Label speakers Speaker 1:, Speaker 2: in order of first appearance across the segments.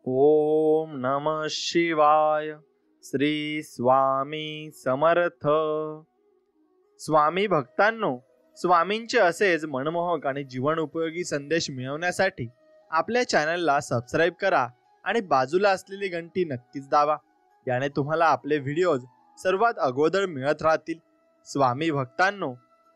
Speaker 1: ओम नमः शिवाय. श्री स्वामी समर्थ. स्वामी भक्तांनो, स्वामींचे असेच मनमोहक आणि जीवन उपयोगी संदेश मिळवण्यासाठी आपल्या चॅनलला सबस्क्राईब करा आणि बाजूला असलेली घंटी नक्कीच दाबा. याने तुम्हाला आपले व्हिडिओज सर्वात अगोदर मिळत राहतील. स्वामी भक्तांनो,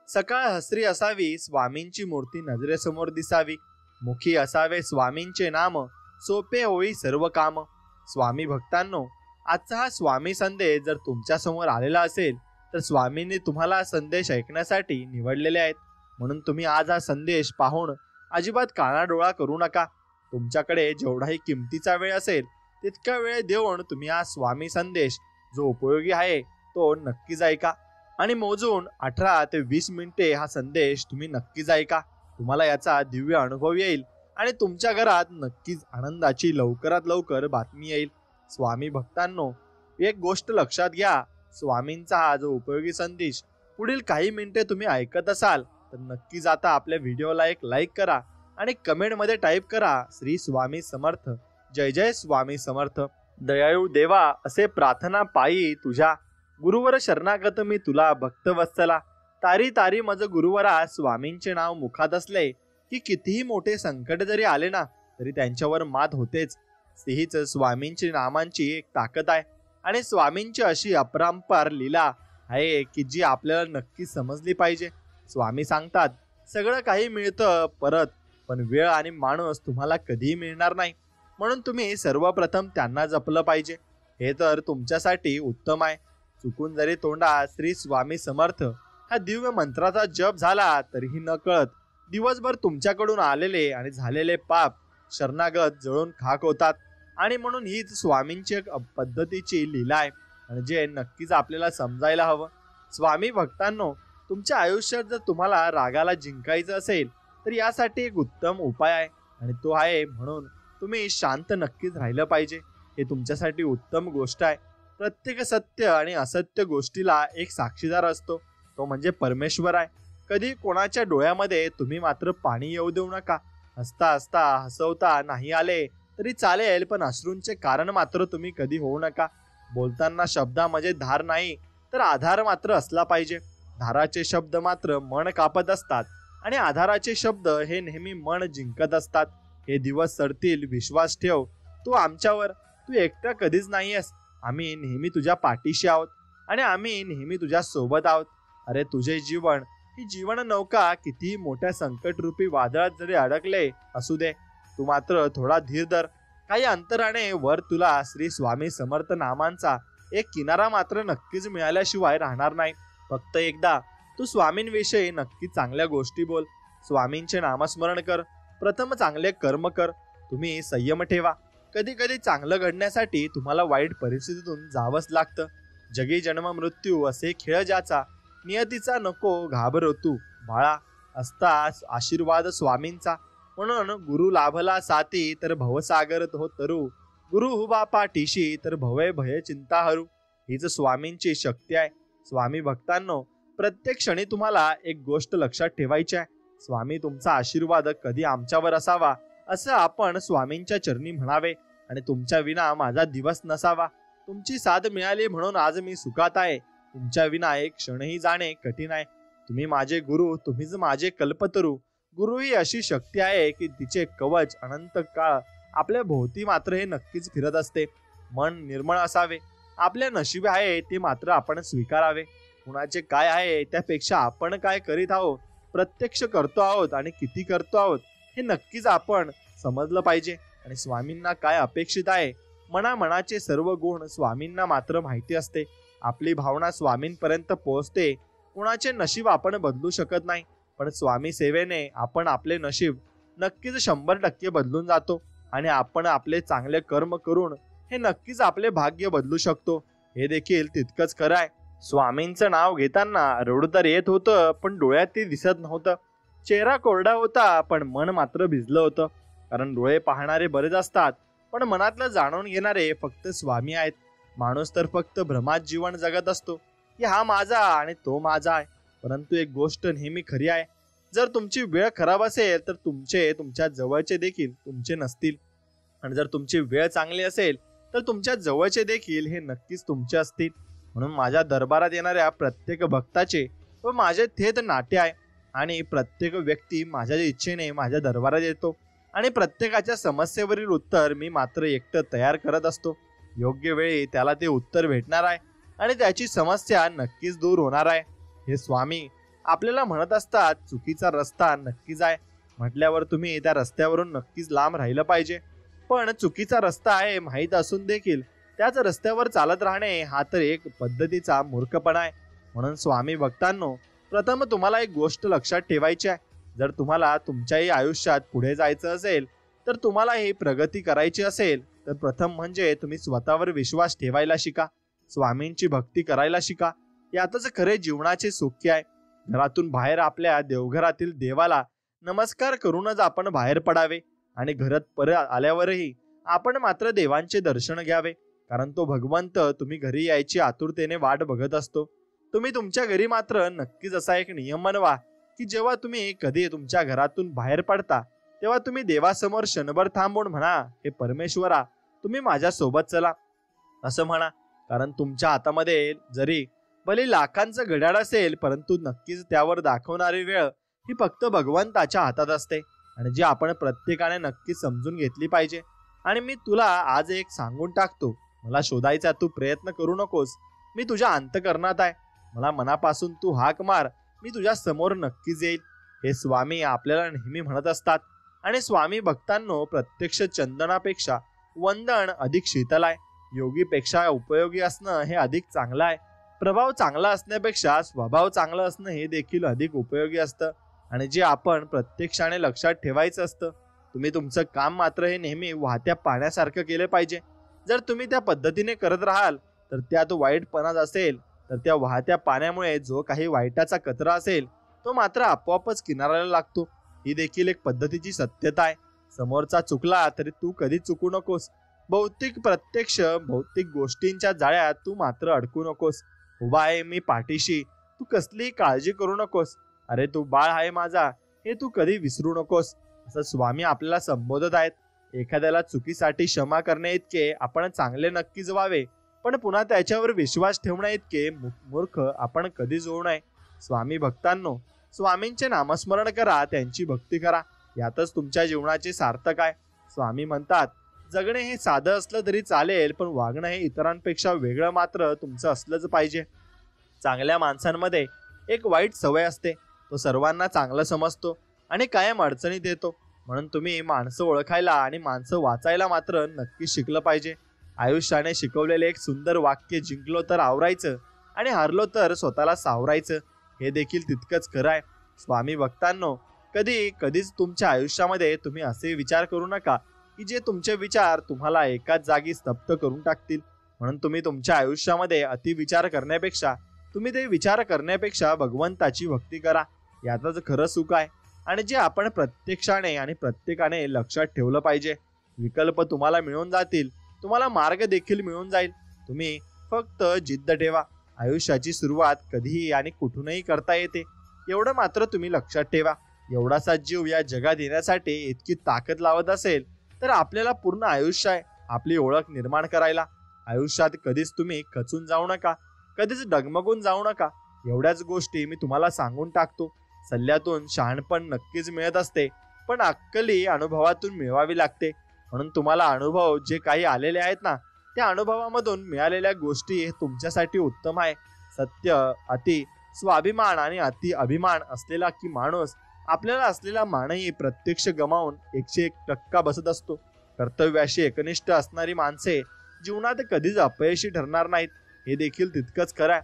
Speaker 1: सकाळ हसरी असावी, स्वामींची मूर्ती नजरेसमोर दिसावी, मुखी असावे स्वामींचे नाम, सोपे होई सर्व काम. स्वामी भक्तांनो, आजचा हा स्वामी संदेश जर तुमच्या समोर आलेला असेल तर स्वामींनी तुम्हाला संदेश ऐकण्यासाठी निवडलेले आहेत. म्हणून तुम्ही आज हा संदेश पाहून अजिबात कानाडोळा करू नका. तुमच्याकडे जेवढाही किमतीचा वेळ असेल तितका वेळ देऊन तुम्ही हा स्वामी संदेश जो उपयोगी आहे तो नक्कीच ऐका. आणि मोजून 18 ते 20 मिनिटे हा संदेश तुम्ही नक्कीच ऐका. तुम्हाला याचा दिव्य अनुभव येईल आणि तुमच्या घरात नक्कीच आनंदाची लवकरात लवकर बातमी येईल. स्वामी भक्तांनो, एक गोष्ट लक्षात घ्या. स्वामींचा हा जो उपयोगी संदेश पुढील काही मिनिटे तुम्ही ऐकत असाल तर नक्कीच आता आपल्या व्हिडिओला एक लाईक करा आणि कमेंटमध्ये टाईप करा, श्री स्वामी समर्थ, जय जय स्वामी समर्थ. दयाळू देवा, असे प्रार्थना पायी तुझ्या गुरुवर शरणागत मी तुला भक्तवत्सला. तारी तारी मज गुरुवरा, स्वामींचे नाव मुखात असले की कितीही मोठे संकट जरी आले ना तरी त्यांच्यावर मात होतेच. हीच स्वामींची नामांची एक ताकद आहे आणि स्वामींची अशी अपरंपार लीला आहे की जी आपल्याला नक्की समजली पाहिजे. स्वामी सांगतात, सगळं काही मिळतं परत, पण वेळ आणि माणूस तुम्हाला कधीही मिळणार नाही. म्हणून तुम्ही सर्वप्रथम त्यांना जपलं पाहिजे. हे तर तुमच्यासाठी उत्तम आहे. चुकून जरी तोंडात श्री स्वामी समर्थ हा दिव्य मंत्राचा जप झाला तरीही न कळत दिवसभर तुमच्याकडून आलेले आणि झालेले पाप शरणागत जळून खाक होतात. आणि म्हणून हीच स्वामींची एक पद्धतीची लीला आहे आणि जे नक्कीच आपल्याला समजायला हवं. स्वामी भक्तांनो, तुमच्या आयुष्यात जर तुम्हाला रागाला जिंकायचं असेल तर यासाठी एक उत्तम उपाय आहे आणि तो आहे म्हणून तुम्ही शांत नक्कीच राहिलं पाहिजे. हे तुमच्यासाठी उत्तम गोष्ट आहे. प्रत्येक सत्य आणि असत्य गोष्टीला एक साक्षीदार असतो, तो म्हणजे परमेश्वर आहे. कधी कोणाच्या डोळ्यामध्ये तुम्ही मात्र पाणी येऊ देऊ नका. हसता हसता हसवता नाही आले तरी चालेल, पण अश्रूंचे कारण मात्र तुम्ही कधी होऊ नका. बोलताना शब्दामध्ये धार नाही तर आधार मात्र असला पाहिजे. धाराचे शब्द मात्र मन कापत असतात आणि आधाराचे शब्द हे नेहमी मन जिंकत असतात. हे दिवस सरतील, विश्वास ठेव तू आमच्यावर. तू एकटा कधीच नाहीयेस. आम्ही नेहमी तुझ्या पाठीशी आहोत आणि आम्ही नेहमी तुझ्या सोबत आहोत. अरे, तुझे जीवन ही जीवन नौका कितीही मोठ्या संकटरूपी वादळात जरी अडकले असू दे, तू मात्र थोडा धीर धर. काही अंतराने वर तुला श्री स्वामी समर्थ नामांचा एक किनारा मात्र नक्कीच मिळाल्याशिवाय राहणार नाही. फक्त एकदा तू स्वामींविषयी नक्की चांगल्या गोष्टी बोल. स्वामींचे नामस्मरण कर. प्रथम चांगले कर्म कर. तुम्ही संयम ठेवा. कधी कधी चांगलं घडण्यासाठी तुम्हाला वाईट परिस्थितीतून जावंच लागतं. जगी जन्म मृत्यू असे खेळ ज्याचा, नियतीचा नको घाबरो तू बाळा. असता आशीर्वाद स्वामींचा, म्हणून गुरु लाभला साथी तर भवसागर तो तरू. गुरु हुबा पाठीशी तर भवय भय चिंता हरू. हीच स्वामींची शक्ती आहे. स्वामी भक्तांनो, प्रत्येक क्षणी तुम्हाला एक गोष्ट लक्षात ठेवायची आहे. स्वामी तुमचा आशीर्वाद कधी आमच्यावर असावा असं आपण स्वामींच्या चरणी म्हणावे आणि तुमच्या विना माझा दिवस नसावा. तुमची साथ मिळाली म्हणून आज मी सुखात आहे. तुमच्या विना एक क्षणही जाणे कठीण आहे. तुम्ही माझे गुरु, तुम्हीच माझे कल्पतरू. गुरु ही अशी शक्ती आहे की तिचे कवच अनंत काळ आपल्या भोवती मात्र हे नक्कीच फिरत असते. मन निर्मळ असावे. आपल्या नशिबी आहे ते मात्र आपण स्वीकारावे. कुणाचे काय आहे त्यापेक्षा आपण काय करीत आहोत, प्रत्यक्ष करतो आहोत आणि किती करतो आहोत हे नक्कीच आपण समजलं पाहिजे. आणि स्वामींना काय अपेक्षित आहे, मनाचे सर्व गुण स्वामींना मात्र माहिती असते. आपली भावना स्वामींपर्यंत पोहोचते. कुणाचे नशीब आपण बदलू शकत नाही, पण स्वामी सेवेने आपण आपले नशीब नक्कीच 100% बदलून जातो आणि आपण आपले चांगले कर्म करून हे नक्कीच आपले भाग्य बदलू शकतो. हे देखील तितकंच खरं आहे. स्वामींचं नाव घेताना रडू तर येत होतं, पण डोळ्यात ते दिसत नव्हतं. चेहरा कोरडा होता पण मन मात्र भिजलं होतं. कारण डोळे पाहणारे बरेच असतात पण मनातलं जाणून घेणारे फक्त स्वामी आहेत. माणूस तर फक्त भ्रमात जीवन जगत असतो की हा माझा आणि तो माझा आहे. परंतु एक गोष्ट नेहमी खरी आहे, जर तुमची वेळ खराब असेल तर तुमच्या जवळचे देखील तुमचे नसतील. आणि जर तुमची वेळ चांगली असेल तर तुमच्या जवळचे देखील हे नक्कीच तुमचे असतील. म्हणून माझ्या दरबारात येणाऱ्या प्रत्येक भक्ताचे व माझे थेट नाते आहे. आणि प्रत्येक व्यक्ती माझ्या इच्छेने माझ्या दरबारात येतो आणि प्रत्येकाच्या समस्येवरील उत्तर मी मात्र एकटं तयार करत असतो. योग्य वेळी त्याला ते उत्तर भेटणार आहे आणि त्याची समस्या नक्कीच दूर होणार आहे. हे स्वामी आपल्याला म्हणत असतात, चुकीचा रस्ता नक्कीच आहे म्हटल्यावर तुम्ही त्या रस्त्यावरून नक्कीच लांब राहिलं पाहिजे. पण चुकीचा रस्ता आहे माहीत असून देखील त्याच रस्त्यावर चालत राहणे हा तर एक पद्धतीचा मूर्खपणा आहे. म्हणून स्वामी भक्तांनो, प्रथम तुम्हाला एक गोष्ट लक्षात ठेवायची आहे. जर तुम्हाला तुमच्याही आयुष्यात पुढे जायचं असेल, तर तुम्हाला ही प्रगती करायची असेल, तर प्रथम म्हणजे तुम्ही स्वतःवर विश्वास ठेवायला शिका, स्वामींची भक्ती करायला शिका. यातच खरे जीवनाचे सुख आहे. घरातून बाहेर आपल्या देवघरातील देवाला नमस्कार करूनच आपण बाहेर पडावे आणि घरात परत आल्यावरही आपण मात्र देवांचे दर्शन घ्यावे, कारण तो भगवंत तुम्ही घरी यायची आतुरतेने वाट बघत असतो. तुम्ही तुमच्या घरी मात्र नक्कीच असा एक नियम बनवा की जेव्हा तुम्ही कधी तुमच्या घरातून बाहेर पडता तेव्हा तुम्ही देवासमोर क्षणभर थांबून म्हणा, हे परमेश्वरा तुम्ही माझ्या सोबत चला असं म्हणा. कारण तुमच्या हातामध्ये जरी भले लाखांचं घड्याळ असेल, परंतु नक्कीच त्यावर दाखवणारी वेळ ही फक्त भगवंताच्या हातात असते आणि जी आपण प्रत्येकाने नक्कीच समजून घेतली पाहिजे. आणि मी तुला आज एक सांगून टाकतो, मला शोधायचा तू प्रयत्न करू नकोस. मी तुझ्या अंतःकरणात आहे. मला मनापासून तू हाक मार, मी तुझ्या समोर नक्कीच येईल. हे स्वामी आपल्याला नेहमी म्हणत असतात. आणि स्वामी भक्तांनो, प्रत्यक्ष चंदनापेक्षा वंदन अधिक शीतल आहे. योगीपेक्षा उपयोगी असणं हे अधिक चांगलं आहे. प्रभाव चांगला असण्यापेक्षा स्वभाव चांगला असणं हे देखील अधिक उपयोगी असतं आणि जे आपण प्रत्यक्षाने लक्षात ठेवायचं असतं. तुम्ही तुमचं काम मात्र हे नेहमी वाहत्या पाण्यासारखं केलं पाहिजे. जर तुम्ही त्या पद्धतीने करत राहाल तर त्यात वाईटपणा असेल तर त्या वाहत्या पाण्यामुळे जो काही वाईटाचा कचरा असेल तो मात्र आपोआपच किनाऱ्याला लागतो. ही देखील एक पद्धतीची सत्यता आहे. समोरचा चुकला तरी तू कधी चुकू नकोस. भौतिक गोष्टींच्या जाळ्यात तू मात्र अडकू नकोस. उभा आहे मी पाठीशी, तू कसलीही काळजी करू नकोस. अरे तू बाळ आहे माझा, हे तू कधी विसरू नकोस. असं स्वामी आपल्याला संबोधत आहेत. एखाद्याला चुकीसाठी क्षमा करणे इतके आपण चांगले नक्कीच व्हावे, पण पुन्हा त्याच्यावर विश्वास ठेवण्या इतके मूर्ख आपण कधीच होऊ नये. स्वामी भक्तांनो, स्वामींचे नामस्मरण करा, त्यांची भक्ती करा, यातच तुमच्या जीवनाचे सार्थक आहे. स्वामी म्हणतात, जगणे हे साधं असलं तरी चालेल, पण वागणं हे इतरांपेक्षा वेगळं मात्र तुमचं असलंच पाहिजे. चांगल्या माणसांमध्ये एक वाईट सवय असते, तो सर्वांना चांगलं समजतो आणि कायम अडचणीत येतो. म्हणून तुम्ही माणसं ओळखायला आणि माणसं वाचायला मात्र नक्कीच शिकलं पाहिजे. आयुष्याने शिकवलेले एक सुंदर वाक्य, जिंकलो तर आवरायचं आणि हारलो तर स्वतःला सावरायचं, हे देखील तितकंच खरं आहे. स्वामी भक्तांनो, कधीच तुमच्या आयुष्यामध्ये तुम्ही असे विचार करू नका की जे तुमचे विचार तुम्हाला एकाच जागी स्तब्ध करून टाकतील. म्हणून तुम्ही तुमच्या आयुष्यामध्ये अतिविचार करण्यापेक्षा तुम्ही ते विचार करण्यापेक्षा भगवंताची भक्ती करा, यातच खरं सुख आहे. आणि जे आपण प्रत्यक्षाने आणि प्रत्येकाने लक्षात ठेवलं पाहिजे. विकल्प तुम्हाला मिळून जातील, तुम्हाला मार्ग देखील मिळून जाईल. तुम्ही फक्त जिद्द ठेवा. आयुष्याची सुरुवात कधीही आणि कुठूनही करता येते, एवढं मात्र तुम्ही लक्षात ठेवा. एवढासा जीव या जगात येण्यासाठी इतकी ताकद लावत असेल तर आपल्याला पूर्ण आयुष्य आहे आपली ओळख निर्माण करायला. आयुष्यात कधीच तुम्ही खचून जाऊ नका, कधीच डगमगून जाऊ नका. एवढ्याच गोष्टी मी तुम्हाला सांगून टाकतो. सल्ल्यातून शहाणपण नक्कीच मिळत असते, पण अक्कली अनुभवातून मिळवावी लागते. म्हणून तुम्हाला अनुभव जे काही आलेले आहेत ना, त्या अनुभवामधून मिळालेल्या गोष्टी हे तुमच्यासाठी उत्तम आहे. सत्य, अति स्वाभिमान आणि अति अभिमान असलेला की माणूस आपल्याला असलेला मानही प्रत्यक्ष गमावून 101% बसत असतो. कर्तव्याशी एकनिष्ठ असणारी माणसे जीवनात कधीच अपयशी ठरणार नाहीत, हे देखील तितकंच खरं आहे.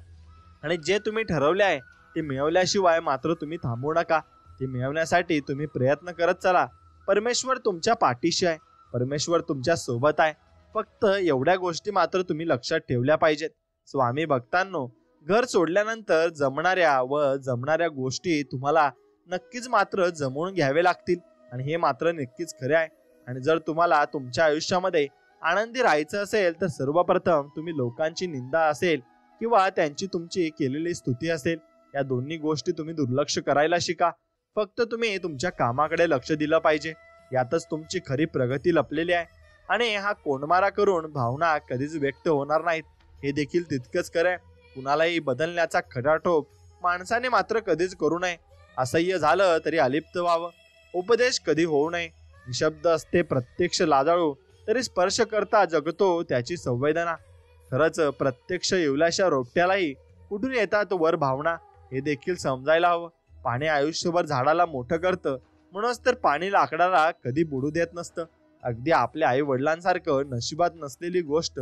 Speaker 1: आणि जे तुम्ही ठरवले आहे ते मिळवल्याशिवाय मात्र तुम्ही थांबू नका. ते मिळवण्यासाठी तुम्ही प्रयत्न करत चला. परमेश्वर तुमच्या पाठीशी आहे, परमेश्वर तुमच्या सोबत आहे. फक्त एवढ्या गोष्टी मात्र तुम्ही लक्षात ठेवल्या पाहिजेत. स्वामी भक्तांनो, घर सोडल्यानंतर जमणाऱ्या गोष्टी तुम्हाला नक्कीच मात्र जमवून घ्यावे लागतील आणि हे मात्र नक्कीच खरे आहे. आणि जर तुम्हाला तुमच्या आयुष्यामध्ये आनंदी राहायचं असेल तर सर्वप्रथम तुम्ही लोकांची निंदा असेल किंवा त्यांची तुमची केलेली स्तुती असेल, या दोन्ही गोष्टी तुम्ही दुर्लक्ष करायला शिका. फक्त तुम्ही तुमच्या कामाकडे लक्ष दिलं पाहिजे, यातच तुमची खरी प्रगती लपलेली आहे. आणि हा कोंडमारा करून भावना कधीच व्यक्त होणार नाहीत हे देखील तितकंच खरंय. कुणालाही बदलण्याचा खटाटोप माणसाने मात्र कधीच करू नये. असह्य झालं तरी अलिप्त व्हावं. उपदेश कधी होऊ नये. निशब्द असते प्रत्यक्ष लाजाळू, तरी स्पर्श करता जगतो त्याची संवेदना. खरंच प्रत्यक्ष येवल्याशा रोपट्यालाही कुठून येतात वर भावना हे देखील समजायला हवं. पाणी आयुष्यभर झाडाला मोठं करतं, म्हणूनच तर पाणी लाकडाला कधी बुडू देत नसतं. अगदी आपल्या आई वडिलांसारखं नशिबात नसलेली गोष्ट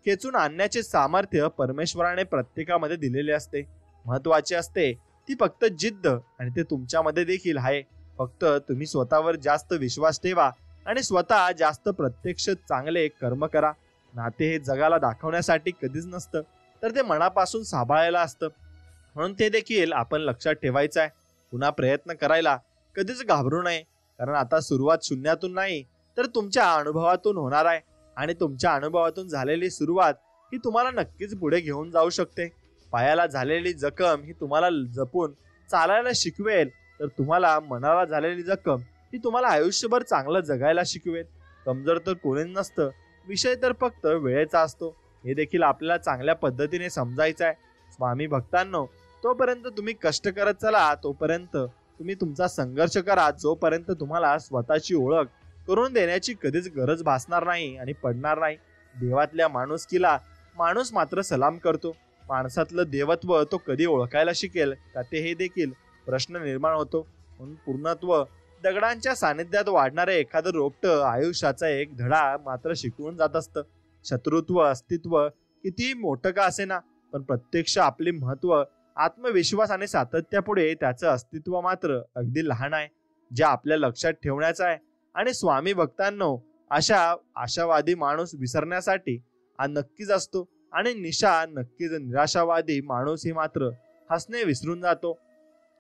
Speaker 1: खेचून आणण्याचे सामर्थ्य परमेश्वराने प्रत्येकामध्ये दिलेले असते. महत्वाचे असते ती फक्त जिद्द, आणि ते तुमच्यामध्ये देखील आहे. फक्त तुम्ही स्वतःवर जास्त विश्वास ठेवा आणि स्वतः जास्त प्रत्यक्ष चांगले कर्म करा. नाते हे जगाला दाखवण्यासाठी कधीच नसतं, तर ते मनापासून सांभाळायला असतं. म्हणून ते देखील आपण लक्षात ठेवायचं आहे. पुन्हा प्रयत्न करायला कधीच घाबरू नये, कारण आता सुरुवात शून्यातून नाही तर तुमच्या अनुभवातून होणार आहे. आणि तुमच्या अनुभवातून झालेली सुरुवात ही तुम्हाला नक्कीच पुढे घेऊन जाऊ शकते. पायाला झालेली जखम ही तुम्हाला जपून चालायला शिकवेल, तर तुम्हाला मनाला झालेली जखम ही तुम्हाला आयुष्यभर चांगलं जगायला शिकवेल. कमजोर तर कोणी नसतं, विषय तर फक्त वेळेचा असतो. हे देखील आपल्याला चांगल्या पद्धतीने समजायचं आहे. स्वामी भक्तांनो, तोपर्यंत तुम्ही कष्ट करत चला, तोपर्यंत तुम्ही तुमचा संघर्ष करा, जोपर्यंत तुम्हाला स्वतःची ओळख करून देण्याची कधीच गरज भासणार नाही आणि पडणार नाही. देवातल्या माणुसकीला माणूस मात्र सलाम करतो. माणसातलं देवत्व तो कधी ओळखायला शिकेल का, ते हे देखील प्रश्न निर्माण होतो. म्हणून पूर्णत्व दगडांच्या सानिध्यात वाढणारे एखादं रोपटं आयुष्याचा एक धडा मात्र शिकवून जात असतं. शत्रुत्व अस्तित्व कितीही मोठं का असेना, पण प्रत्यक्ष आपले महत्व, आत्मविश्वास आणि सातत्यापुढे त्याचं अस्तित्व मात्र अगदी लहान आहे, जे आपल्या लक्षात ठेवण्याचं आहे. आणि स्वामी भक्तांनो, अशा आशावादी माणूस विसरण्यासाठी हा नक्कीच असतो, आणि नक्कीच निराशावादी माणूस ही मात्र हसणे विसरून जातो.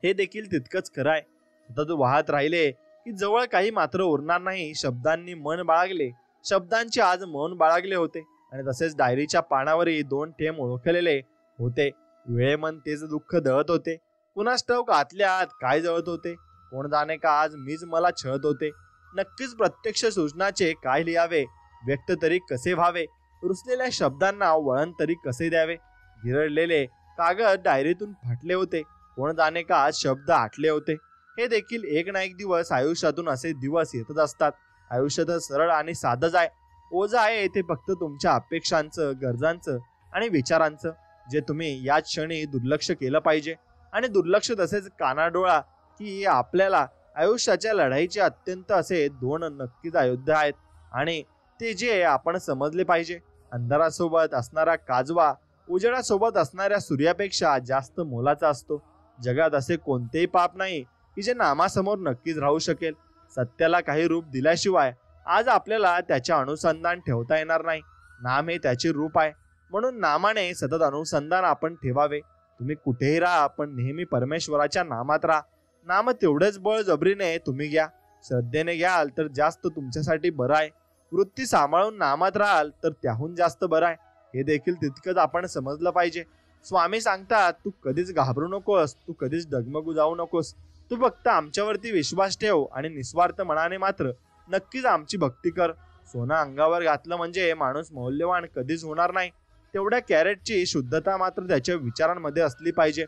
Speaker 1: हे देखील तितकंच खरं आहे. सतत वाहत राहिले की जवळ काही मात्र उरणार नाही. शब्दांनी मन बाळगले, शब्दांचे आज मौन बाळगले होते, आणि तसेच डायरीच्या पानावरही 2 थेंब ओळखलेले होते. वेळेमन तेच दुःख दळत होते. कुणास ठाऊक आतल्या आत काय जळत होते. कोण जाणे का आज मीच मला छळत होते. नक्कीच प्रत्यक्ष सूचनाचे काय लिहावे, व्यक्त तरी कसे व्हावे, रुसलेल्या शब्दांना वळण तरी कसे द्यावे. गिरळलेले कागद डायरीतून फाटले होते. कोण जाणे का आज शब्द आटले होते. हे देखील एक ना एक दिवस आयुष्यातून असे दिवस येतच असतात. आयुष्य तर सरळ आणि साधंच आहे. ओझं आहे ते फक्त तुमच्या अपेक्षांचं, गरजांचं आणि विचारांचं, जे तुम्ही याच क्षणी दुर्लक्ष केलं पाहिजे. आणि दुर्लक्ष तसेच कानाडोळा की आपल्याला आयुष्याच्या लढाईचे अत्यंत असे 2 नक्कीच अयोध्या आहेत, आणि ते जे आपण समजले पाहिजे. अंधारासोबत असणारा काजवा उजेडासोबत असणाऱ्या सूर्यापेक्षा जास्त मोलाचा असतो. जगात असे कोणतेही पाप नाही की जे नामासमोर नक्कीच राहू शकेल. सत्याला काही रूप दिल्याशिवाय आज आपल्याला त्याचे अनुसंधान ठेवता येणार नाही. नाम हे त्याचे रूप आहे, म्हणून नामाने सतत अनुसंधान आपण ठेवावे. तुम्ही कुठेही राहा, पण नेहमी परमेश्वराच्या नामात राहा. नाम तेवढेच बळजबरीने तुम्ही घ्या. श्रद्धेने घ्याल तर जास्त तुमच्यासाठी बरं आहे. वृत्ती सांभाळून नामात राहाल तर त्याहून जास्त बरं आहे. हे देखील तितकंच आपण समजलं पाहिजे. स्वामी सांगतात, तू कधीच घाबरू नकोस, तू कधीच डगमगू जाऊ नकोस. तू फक्त आमच्यावरती विश्वास ठेव आणि निस्वार्थ मनाने मात्र नक्कीच आमची भक्ती कर. सोनं अंगावर घातलं म्हणजे माणूस मौल्यवान कधीच होणार नाही. तेवढ्या कॅरेटची शुद्धता मात्र त्याच्या विचारांमध्ये असली पाहिजे.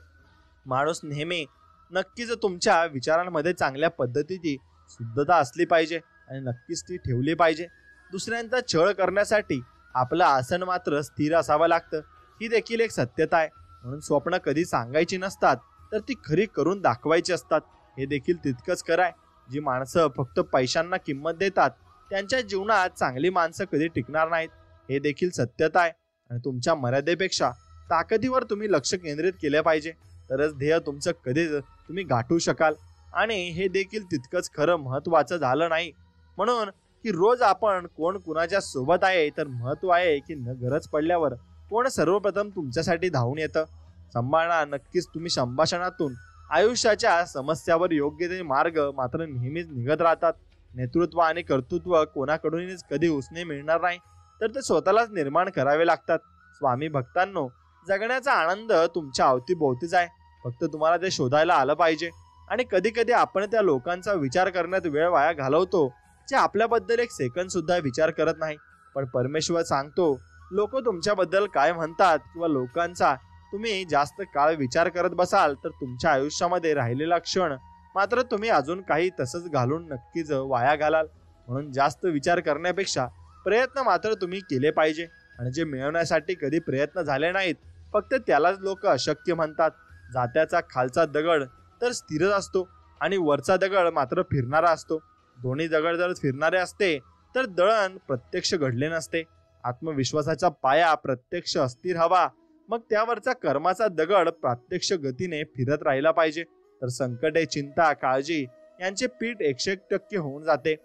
Speaker 1: माणूस नेहमी नक्कीच तुमच्या विचारांमध्ये चांगल्या पद्धतीची शुद्धता असली पाहिजे, आणि नक्कीच ती ठेवली पाहिजे. दुसऱ्यांचा छळ करण्यासाठी आपलं आसन मात्र स्थिर असावं लागतं, ही देखील एक सत्यता आहे. म्हणून स्वप्न कधी सांगायची नसतात, तर ती खरी करून दाखवायची असतात. हे देखील तितकंच खरं आहे. जी माणसं फक्त पैशांना किंमत देतात, त्यांच्या जीवनात चांगली माणसं कधी टिकणार नाहीत. हे देखील सत्यता आहे. आणि तुमच्या मर्यादेपेक्षा ताकदीवर तुम्ही लक्ष केंद्रित केले पाहिजे, तरच ध्येय तुमचं कधीच तुम्ही गाठू शकाल. आणि हे देखील तितकंच खरं महत्वाचं झालं नाही म्हणून की रोज आपण कोण कुणाच्या सोबत आहे, तर महत्व आहे की न गरज पडल्यावर कोण सर्वप्रथम तुमच्यासाठी धावून येतं. सांभाळा नक्कीच तुम्ही संभाषणातून आयुष्याच्या समस्यावर योग्य ते मार्ग मात्र नेहमीच निघत राहतात. नेतृत्व आणि कर्तृत्व कोणाकडूनच कधी उसने मिळणार नाही, तर ते स्वतःलाच निर्माण करावे लागतात. स्वामी भक्तांनो, जगण्याचा आनंद तुमच्या अवतीभोवतीच आहे. फक्त तुम्हाला ते शोधायला आलं पाहिजे. आणि कधी कधी आपण त्या लोकांचा विचार करण्यात वेळ वाया घालवतो, जे आपल्याबद्दल एक सेकंद सुद्धा विचार करत नाही. पण परमेश्वर सांगतो, लोक तुमच्याबद्दल काय म्हणतात किंवा लोकांचा तुम्ही जास्त काळ विचार करत बसाल तर तुमच्या आयुष्यामध्ये राहिलेला क्षण मात्र तुम्ही अजून काही तसंच घालून नक्कीच वाया घालाल. म्हणून जास्त विचार करण्यापेक्षा प्रयत्न मात्र तुम्ही केले पाहिजे. आणि जे मिळवण्यासाठी कधी प्रयत्न झाले नाहीत फक्त त्यालाच लोक अशक्य म्हणतात. जात्याचा खालचा दगड तर स्थिरच असतो आणि वरचा दगड मात्र फिरणारा असतो. दोन्ही दगड जर फिरणारे असते तर दळण प्रत्यक्ष घडले नसते. आत्मविश्वासाचा पाया प्रत्यक्ष अस्थिर हवा, मग त्यावरचा कर्माचा दगड प्रत्यक्ष गतीने फिरत राहिला पाहिजे. तर संकटे, चिंता, काळजी यांचे पीठ 101% होऊन जाते.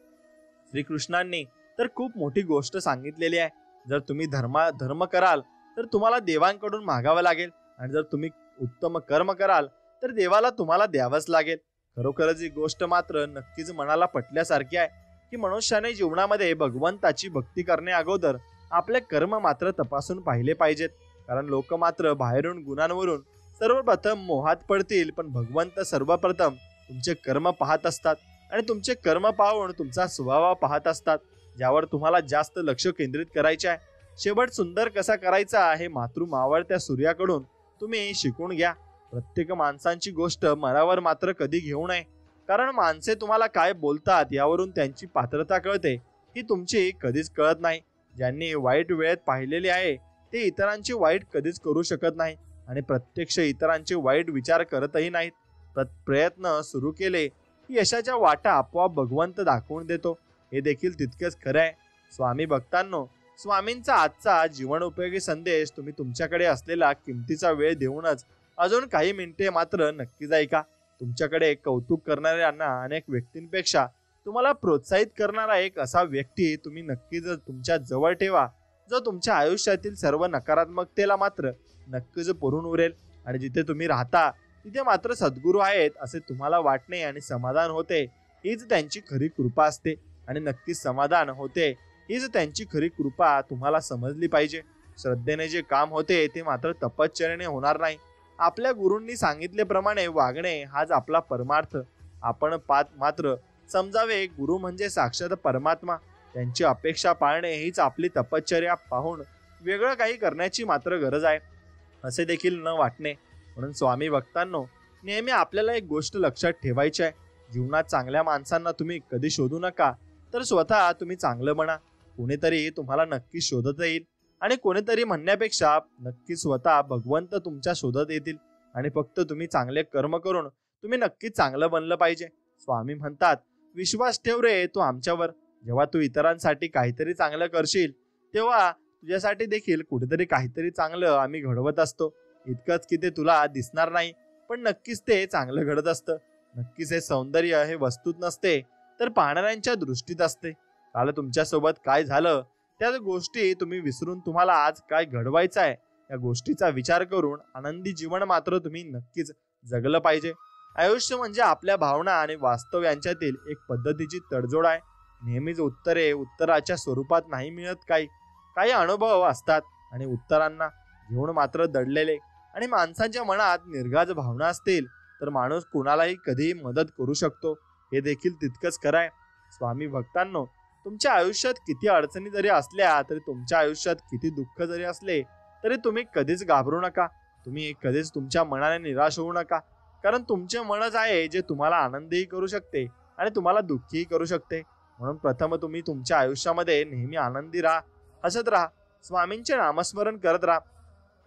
Speaker 1: श्रीकृष्णांनी तर खूप मोठी गोष्ट सांगितलेली आहे. जर तुम्ही धर्म कराल तर तुम्हाला देवांकडून मागावं लागेल, आणि जर तुम्ही उत्तम कर्म कराल तर देवाला तुम्हाला द्यावंच लागेल. खरोखरच ही गोष्ट मात्र नक्कीच मनाला पटल्यासारखी आहे की मनुष्याने जीवनामध्ये भगवंताची भक्ती करण्या अगोदर आपले कर्म मात्र तपासून पाहिले पाहिजेत. कारण लोक मात्र बाहेरून गुणांवरून सर्वप्रथम मोहात पडतील, पण भगवंत सर्वप्रथम तुमचे कर्म पाहत असतात आणि तुमचे कर्म पाहून तुमचा स्वभाव पाहत असतात, ज्यावर तुम्हाला जास्त लक्ष केंद्रित करायचे आहे. शेवट सुंदर कसा करायचा हे मावळत्या सूर्याकडून तुम्ही शिकून घ्या. प्रत्येक माणसांची गोष्ट मनावर मात्र कधी घेऊ नये, कारण माणसे तुम्हाला काय बोलतात यावरून त्यांची पात्रता कळते ही तुमची कधीच कळत नाही. ज्यांनी वाईट वेळेत पाहिलेले आहे ते इतरांचे वाईट कधीच करू शकत नाही आणि प्रत्यक्ष इतरांचे वाईट विचार करतही नाहीत. प्रयत्न सुरू केले की यशाच्या वाटा आपोआप भगवंत दाखवून देतो, हे देखील तितकेच खरं आहे. स्वामी भक्तांनो, स्वामींचा आजचा जीवन उपयोगी संदेश तुम्ही तुमच्याकडे असलेला किमतीचा वेळ देऊनच अजून काही मिनिटे मात्र नक्कीच ऐका. तुमच्याकडे कौतुक करणाऱ्यांना अनेक व्यक्तींपेक्षा तुम्हाला प्रोत्साहित करणारा एक असा व्यक्ती तुम्ही नक्कीच तुमच्या जवळ ठेवा, जो तुमच्या आयुष्यातील सर्व नकारात्मकतेला मात्र नक्कीच पुरून उरेल. आणि जिथे तुम्ही राहता तिथे मात्र सद्गुरू आहेत असे तुम्हाला वाटणे आणि समाधान होते, हीच त्यांची खरी कृपा असते. आणि नक्कीच समाधान होते हीच त्यांची खरी कृपा तुम्हाला समजली पाहिजे. श्रद्धेने जे काम होते ते मात्र तपश्चर्याने होणार नाही. आपल्या गुरूंनी सांगितल्याप्रमाणे वागणे हाच आपला परमार्थ. आपण मात्र समजावे, गुरु म्हणजे साक्षात परमात्मा. त्यांची अपेक्षा पाळणे हीच आपली तपश्चर्या पाहून वेगळं काही करण्याची मात्र गरज आहे असे देखील न वाटणे. म्हणून स्वामी भक्तांनो, नेहमी आपल्याला एक गोष्ट लक्षात ठेवायची आहे. जीवनात चांगल्या माणसांना तुम्ही कधी शोधू नका, तर स्वतः तुम्ही चांगलं बना. कोणीतरी तुम्हाला नक्की शोधत येईल आणि कोणीतरी म्हणण्यापेक्षा नक्की स्वतः भगवंत तुमच्या शोधत येतील. आणि फक्त तुम्ही चांगले कर्म करून तुम्ही नक्की चांगलं बनलं पाहिजे. स्वामी म्हणतात, विश्वास ठेव रे तू आमच्यावर. जेव्हा तू इतरांसाठी काहीतरी चांगलं करशील तेव्हा तुझ्यासाठी देखील कुठेतरी काहीतरी चांगलं आम्ही घडवत असतो. इतकंच की ते तुला दिसणार नाही, पण नक्कीच ते चांगलं घडत असतं. नक्कीच हे सौंदर्य हे वस्तूत नसते तर पाहणाऱ्यांच्या दृष्टीत असते. काल तुमच्यासोबत काय झालं त्या गोष्टी तुम्ही विसरून तुम्हाला आज काय घडवायचं आहे या गोष्टीचा विचार करून आनंदी जीवन मात्र तुम्ही नक्कीच जगलं पाहिजे. आयुष्य म्हणजे आपल्या भावना आणि वास्तव यांच्यातील एक पद्धतीची तडजोड आहे. नेहमीच उत्तरे उत्तराच्या स्वरूपात नाही मिळत. काही अनुभव असतात आणि उत्तरांना घेऊन मात्र दडलेले आणि माणसांच्या मनात निर्गाज भावना असतील तर माणूस कुणालाही कधीही मदत करू शकतो, हे देखील तितकंच खरं आहे. स्वामी भक्तांनो, तुमच्या आयुष्यात किती अडचणी जरी असल्या तरी तुमच्या आयुष्यात किती दुःख जरी असले तरी तुम्ही कधीच घाबरू नका. तुम्ही कधीच तुमच्या मनाने निराश होऊ नका, कारण तुमचे मनच आहे जे तुम्हाला आनंदही करू शकते आणि तुम्हाला दुःखीही करू शकते. म्हणून प्रथम तुम्ही तुमच्या आयुष्यामध्ये नेहमी आनंदी राहा, हसत राहा, स्वामींचे नामस्मरण करत राहा.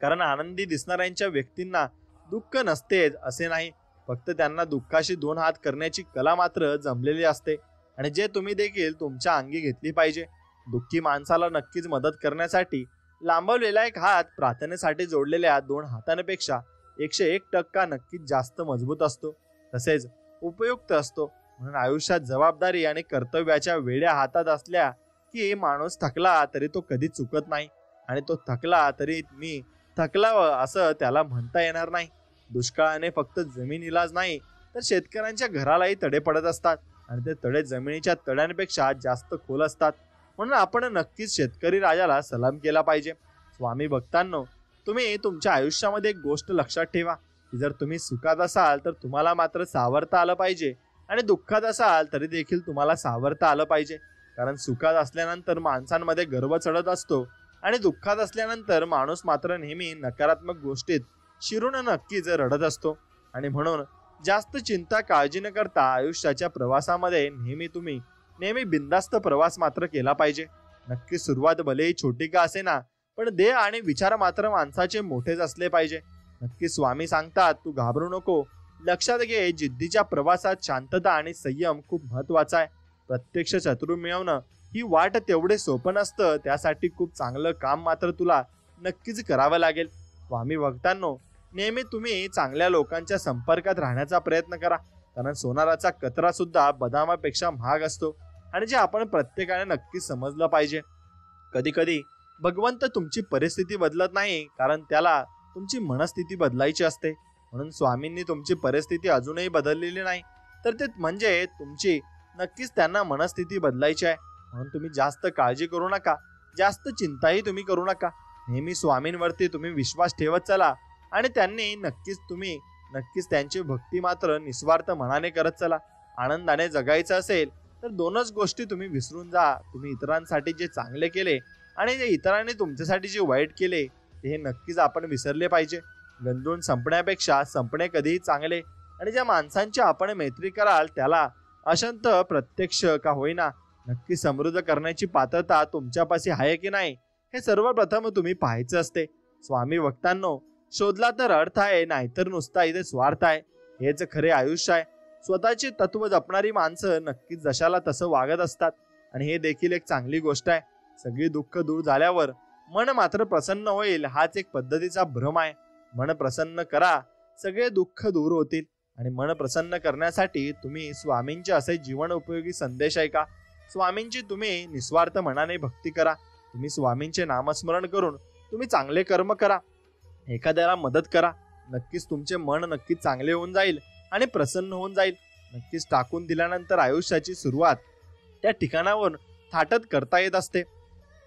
Speaker 1: कारण आनंदी दिसणाऱ्यांच्या व्यक्तींना दुःख नसतेच असे नाही, फक्त त्यांना दुःखाशी दोन हात करण्याची कला मात्र जमलेली असते आणि जे तुम्ही देखील तुमच्या अंगी घेतली पाहिजे. दुःखी माणसाला नक्कीच मदत करण्यासाठी लांबवलेला एक हात प्रार्थनेसाठी जोडलेल्या दोन हातांपेक्षा 101% नक्कीच जास्त मजबूत असतो, तसेच उपयुक्त असतो. म्हणून आयुष्यात जबाबदारी आणि कर्तव्याच्या वेड्या हातात असल्या की माणूस थकला तरी तो कधी चुकत नाही आणि तो थकला तरी मी थकलावं असं त्याला म्हणता येणार नाही. दुष्काळाने फक्त जमिनीलाच नाही तर शेतकऱ्यांच्या घरालाही तडे पडत असतात आणि ते तडे जमिनीच्या तड्यांपेक्षा जास्त खोल असतात. म्हणून आपण नक्कीच शेतकरी राजाला सलाम केला पाहिजे. स्वामी भक्तांनो, तुम्ही तुमच्या आयुष्यामध्ये एक गोष्ट लक्षात ठेवा की जर तुम्ही सुखात असाल तर तुम्हाला मात्र सावरता आलं पाहिजे आणि दुःखात असाल तरी देखील तुम्हाला सावरता आलं पाहिजे. कारण सुखात असल्यानंतर माणसांमध्ये गर्व चढत असतो आणि दुःखात असल्यानंतर माणूस मात्र नेहमी नकारात्मक गोष्टीत शिरून नक्कीच रडत असतो. आणि म्हणून जास्त चिंता काळजी न करता आयुष्याच्या प्रवासामध्ये नेहमी बिनधास्त प्रवास मात्र केला पाहिजे. नक्की सुरुवात भलेही छोटी का असेना, पण देह आणि विचार मात्र माणसाचे मोठेच असले पाहिजे. नक्की स्वामी सांगतात, तू घाबरू नको. लक्षात घे, जिद्दीच्या प्रवासात शांतता आणि संयम खूप महत्वाचा आहे. प्रत्यक्ष शत्रू मिळवणं ही वाट तेवढे सोपं नसतं. त्यासाठी खूप चांगलं काम मात्र तुला नक्कीच करावं लागेल. स्वामी भक्तांनो, नेहमी तुम्ही चांगल्या लोकांच्या संपर्कात राहण्याचा प्रयत्न करा. कारण सोनाराचा कचरा सुद्धा बदामापेक्षा महाग असतो आणि जे आपण प्रत्येकाने नक्कीच समजलं पाहिजे. कधी कधी भगवंत तुमची परिस्थिती बदलत नाही, कारण त्याला तुमची मनस्थिती बदलायची असते. म्हणून स्वामींनी तुमची परिस्थिती अजूनही बदललेली नाही, तर ते म्हणजे तुमची नक्कीच त्यांना मनस्थिती बदलायची आहे. म्हणून तुम्ही जास्त काळजी करू नका, जास्त चिंताही तुम्ही करू नका. नेहमी स्वामींवरती तुम्ही विश्वास ठेवत चला आणि त्यांनी नक्कीच त्यांची भक्ती मात्र निस्वार्थ मनाने करत चला. आनंदाने जगायचं असेल तर दोनच गोष्टी तुम्ही विसरून जा. तुम्ही इतरांसाठी जे चांगले केले आणि जे इतरांनी तुमच्यासाठी जे वाईट केले ते हे नक्कीच आपण विसरले पाहिजे. गंजून संपण्यापेक्षा संपणे कधीही चांगले. आणि ज्या माणसांची आपण मैत्री कराल त्याला अशांत प्रत्यक्ष का होईना नक्की समृद्ध करण्याची पात्रता तुमच्यापाशी आहे की नाही हे सर्वप्रथम तुम्ही पाहायचं असते. स्वामी भक्तांनो, शोधला तर अर्थ आहे, नाहीतर नुसता इथे स्वार्थ आहे. हेच खरे आयुष्य आहे. स्वतःचे तत्व जपणारी माणसं नक्कीच जशाला तसं वागत असतात आणि हे देखील एक चांगली गोष्ट आहे. सगळी दुःख दूर झाल्यावर मन मात्र प्रसन्न होईल, हाच एक पद्धतीचा भ्रम आहे. मन प्रसन्न करा, सगळे दुःख दूर होतील. आणि मन प्रसन्न करण्यासाठी तुम्ही स्वामींचे असे जीवन उपयोगी संदेश ऐका. स्वामींची तुम्ही निस्वार्थ मनाने भक्ती करा. तुम्ही स्वामींचे नामस्मरण करून तुम्ही चांगले कर्म करा, एखाद्याला मदत करा. नक्कीच तुमचे मन नक्कीच चांगले होऊन जाईल आणि प्रसन्न होऊन जाईल. नक्कीच टाकून दिल्यानंतर आयुष्याची सुरुवात त्या ठिकाणावर थाटत करता येत असते.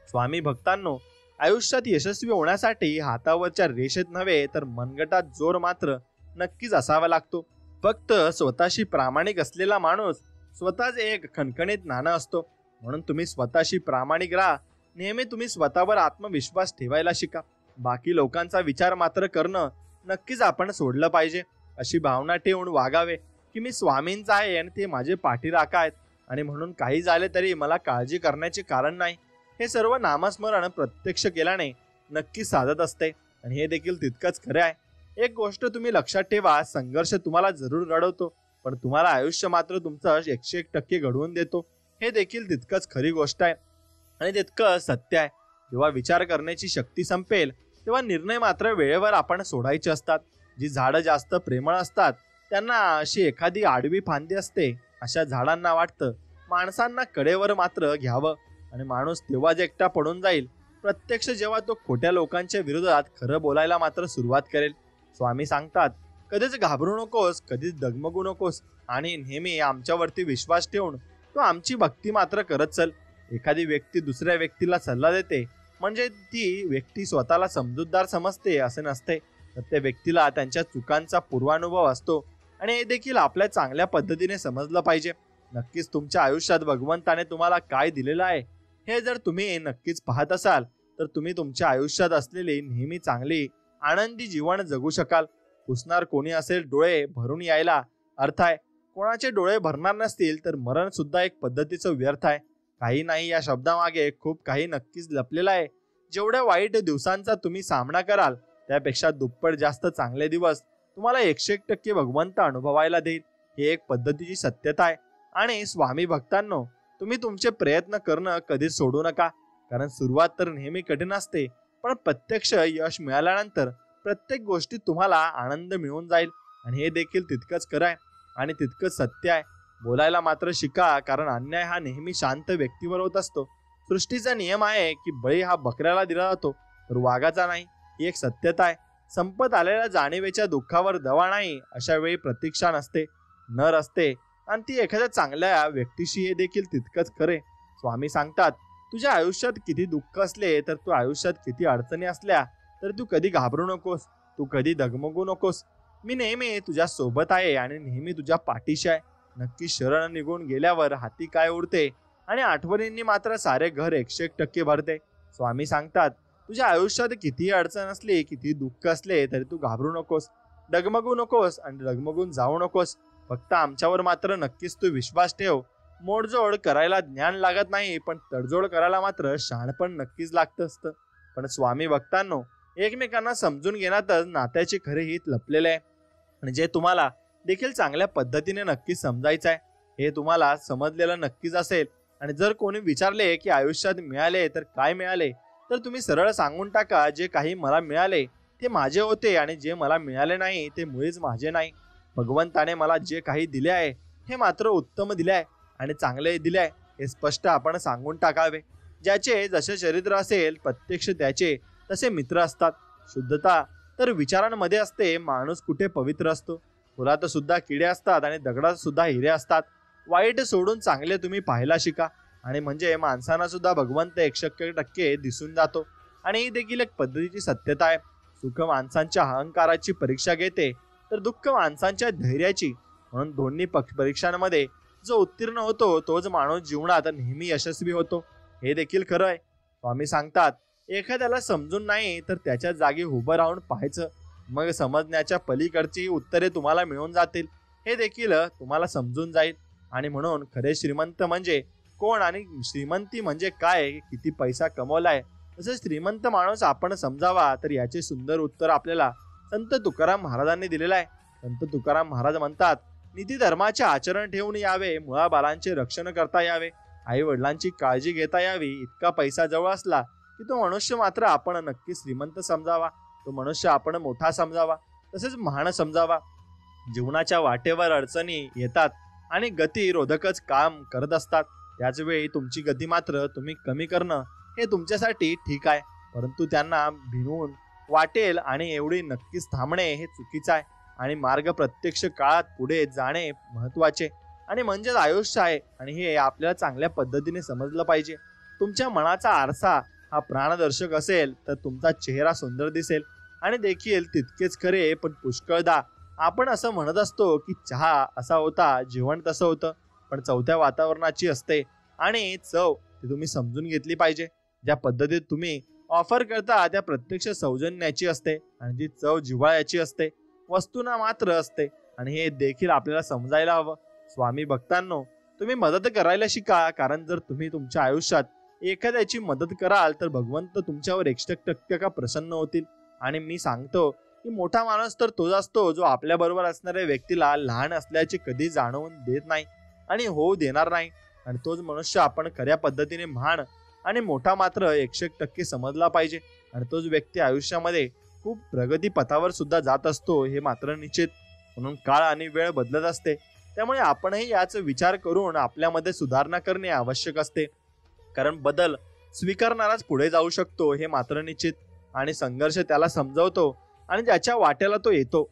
Speaker 1: स्वामी भक्तांनो, आयुष्यात यशस्वी होण्यासाठी हातावरच्या रेषेत नव्हे तर मनगटात जोर मात्र नक्कीच असावा लागतो. फक्त स्वतःशी प्रामाणिक असलेला माणूस स्वतःच एक खणखणीत नाणं असतो. म्हणून तुम्ही स्वतःशी प्रामाणिक राहा. नेहमी तुम्ही स्वतःवर आत्मविश्वास ठेवायला शिका. बाकी लोकांचा विचार मात्र करणं नक्कीच आपण सोडलं पाहिजे. अशी भावना ठेवून वागावे की मी स्वामींचा आहे आणि ते माझे पाठीराखा आहेत आणि म्हणून काही झाले तरी मला काळजी करण्याचे कारण नाही. हे सर्व नामस्मरण प्रत्यक्ष केल्याने नक्की साधत असते आणि हे देखील तितकंच खरे आहे. एक गोष्ट तुम्ही लक्षात ठेवा, संघर्ष तुम्हाला जरूर रडवतो, पण तुम्हाला आयुष्य मात्र तुमचं 101% घडवून देतो. हे देखील तितकंच खरी गोष्ट आहे आणि तितकं सत्य आहे. जेव्हा विचार करण्याची शक्ती संपेल तेव्हा निर्णय मात्र वेळेवर आपण सोडायचे असतात. जी झाडं जास्त प्रेमळ असतात त्यांना अशी एखादी आडवी फांदी असते. अशा झाडांना वाटतं माणसांना कडेवर मात्र घ्यावं आणि माणूस तेव्हाच एकटा पडून जाईल प्रत्यक्ष जेव्हा तो खोट्या लोकांच्या विरोधात खरं बोलायला मात्र सुरुवात करेल. स्वामी सांगतात, कधीच घाबरू नकोस, कधीच डगमगू नकोस आणि नेहमी आमच्यावरती विश्वास ठेवून तो आमची भक्ती मात्र करत चल. एखादी व्यक्ती दुसऱ्या व्यक्तीला सल्ला देते म्हणजे ती व्यक्ती स्वतःला समजूतदार समजते असे नसते, तर त्या व्यक्तीला त्यांच्या चुकांचा पूर्वानुभव असतो आणि हे देखील आपल्या चांगल्या पद्धतीने समजलं पाहिजे. नक्कीच तुमच्या आयुष्यात भगवंताने तुम्हाला काय दिलेलं आहे हे जर तुम्ही नक्कीच पाहत असाल तर तुम्ही तुमच्या आयुष्यात असलेली नेहमी चांगली आनंदी जीवन जगू शकाल. पुसणार कोणी असेल डोळे भरून यायला अर्थ आहे. कोणाचे डोळे भरणार नसतील तर मरण सुद्धा एक पद्धतीचं व्यर्थ आहे. काही नाही या शब्दामागे खूप काही नक्कीच लपलेलं आहे. जेवढ्या वाईट दिवसांचा तुम्ही सामना कराल त्यापेक्षा दुप्पट जास्त चांगले दिवस तुम्हाला 101% भगवंत अनुभवायला देईल. ही एक पद्धतीची सत्यता आहे. आणि स्वामी भक्तांनो, तुम्ही तुमचे प्रयत्न करणं कधीच सोडू नका. कारण सुरुवात तर नेहमी कठीण असते, पण प्रत्यक्ष यश मिळाल्यानंतर प्रत्येक गोष्टीत तुम्हाला आनंद मिळून जाईल आणि हे देखील तितकंच खरं आहे आणि तितकंच सत्य आहे. बोलायला मात्र शिका, कारण अन्याय हा नेहमी शांत व्यक्तीवर होत असतो. सृष्टीचा नियम आहे की बळी हा बकऱ्याला दिला जातो तर वाघाचा नाही. ही एक सत्यता आहे. संपत आलेल्या जाणीवेच्या दुःखावर दवा नाही. अशा वेळी प्रतीक्षा नसते, नर असते आणि ती एखाद्या चांगल्या व्यक्तीशी. हे देखील तितकंच खरे. स्वामी सांगतात, तुझ्या आयुष्यात किती दुःख असले तर तू आयुष्यात किती अडचणी असल्या तर तू कधी घाबरू नकोस, तू कधी डगमगू नकोस. मी नेहमी तुझ्या सोबत आहे आणि नेहमी तुझ्या पाठीशी आहे. नक्की शरण निघून गेल्यावर हाती काय उरते आणि आठवणींनी मात्र सारे घर 101% भरते. स्वामी सांगतात, तुझ्या आयुष्यात कितीही अडचण असली, किती दुःख असले तरी तू घाबरू नकोस, डगमगू नकोस आणि डगमगून जाऊ नकोस. फक्त आमच्यावर मात्र नक्कीच तू विश्वास ठेव. मोडजोड करायला ज्ञान लागत नाही, पण तडजोड करायला मात्र शहाणपण नक्कीच लागतं असतं. पण स्वामी भक्तांनो, एकमेकांना समजून घेण्यातच नात्याचे खरे हित लपलेले आहे आणि जे तुम्हाला देखील चांगल्या पद्धतीने नक्कीच समजायचं आहे. हे तुम्हाला समजलेलं नक्कीच असेल. आणि जर कोणी विचारले की आयुष्यात मिळाले तर काय मिळाले, तर तुम्ही सरळ सांगून टाका, जे काही मला मिळाले ते माझे होते आणि जे मला मिळाले नाही ते मुळीच माझे नाही. भगवंताने मला जे काही दिले आहे हे मात्र उत्तम दिले आहे आणि चांगले दिले आहे, हे स्पष्ट आपण सांगून टाकावे. ज्याचे जसे चरित्र असेल प्रत्यक्ष त्याचे तसे मित्र असतात. शुद्धता तर विचारांमध्ये असते. माणूस कुठे पवित्र असतो. फुलात सुद्धा किडे असतात आणि दगडात सुद्धा हिरे असतात. वाईट सोडून चांगले तुम्ही पाहायला शिका आणि म्हणजे माणसांना सुद्धा भगवंत 100% दिसून जातो. आणि ही देखील एक पद्धतीची सत्यता आहे. सुख माणसांच्या अहंकाराची परीक्षा घेते तर दुःख माणसांच्या धैर्याची. म्हणून दोन्ही परीक्षांमध्ये जो उत्तीर्ण होतो तोच माणूस जीवनात नेहमी यशस्वी होतो. हे देखील खरं आहे. स्वामी सांगतात, एखाद्याला समजून नाही तर त्याच्या जागी उभं राहून पाहायचं, मग समजण्याच्या पलीकडची उत्तरे तुम्हाला मिळून जातील. हे देखील तुम्हाला समजून जाईल. आणि म्हणून खरे श्रीमंत म्हणजे कोण आणि श्रीमंती म्हणजे काय, किती पैसा कमवलाय, तसे श्रीमंत माणूस आपण समजावा तर याचे सुंदर उत्तर आपल्याला संत तुकाराम महाराजांनी दिलेलं आहे. संत तुकाराम महाराज म्हणतात, नीती धर्माचे आचरण ठेवून यावे, मुळाबाळांचे रक्षण करता यावे, आई वडिलांची काळजी घेता यावी. इतका पैसा जवळ असला की तो मनुष्य मात्र आपण नक्की श्रीमंत समजावा, तो मनुष्य आपण मोठा समजावा, तसेच महान समजावा. जीवनाच्या वाटेवर अडचणी येतात आणि गती रोधकच काम करत असतात. त्याच वेळी तुमची गती मात्र तुम्ही कमी करणं हे तुमच्यासाठी ठीक आहे, परंतु त्यांना भिवून वाटेल आणि एवढी नक्कीच थांबणे हे चुकीचं आहे. आणि मार्ग प्रत्यक्ष काळात पुढे जाणे महत्वाचे आणि म्हणजेच आयुष्य आहे. आणि हे आपल्याला चांगल्या पद्धतीने समजलं पाहिजे. तुमच्या मनाचा आरसा हा प्राणदर्शक असेल तर तुमचा चेहरा सुंदर दिसेल. आणि देखील तितकेच खरे पण पुष्कळदा आपण असं म्हणत असतो की चहा असा होता, जेवण तसं होतं, पण चौथ्या वातावरणाची असते आणि चव ती तुम्ही समजून घेतली पाहिजे. ज्या पद्धतीत तुम्ही ऑफर करता त्या प्रत्यक्ष सौजन्याची असते आणि जी चव जिव्हाळ्याची असते, वस्तूना मात्र असते. आणि हे देखील आपल्याला समजायला हवं. स्वामी भक्तांनो, तुम्ही मदत करायला शिका, कारण जर तुम्ही तुमच्या आयुष्यात एखाद्याची मदत कराल तर भगवंत तुमच्यावर 100% का प्रसन्न होतील. आणि मी सांगतो की मोठा माणूस तर तोच असतो जो आपल्या बरोबर असणाऱ्या व्यक्तीला लहान असल्याचे कधी जाणवून देत नाही आणि होऊ देणार नाही. आणि तोच मनुष्य आपण खऱ्या पद्धतीने महान आणि मोठा मात्र 100% समजला पाहिजे. आणि तोच व्यक्ती आयुष्यामध्ये खूप प्रगती पथावर सुद्धा जात असतो, हे मात्र निश्चित. म्हणून काळ आणि वेळ बदलत असते, त्यामुळे आपणही याचा विचार करून आपल्यामध्ये सुधारणा करणे आवश्यक असते. कारण बदल स्वीकारणाराच पुढे जाऊ शकतो, हे मात्र निश्चित. आणि संघर्ष त्याला समजवतो आणि ज्याच्या वाट्याला तो येतो.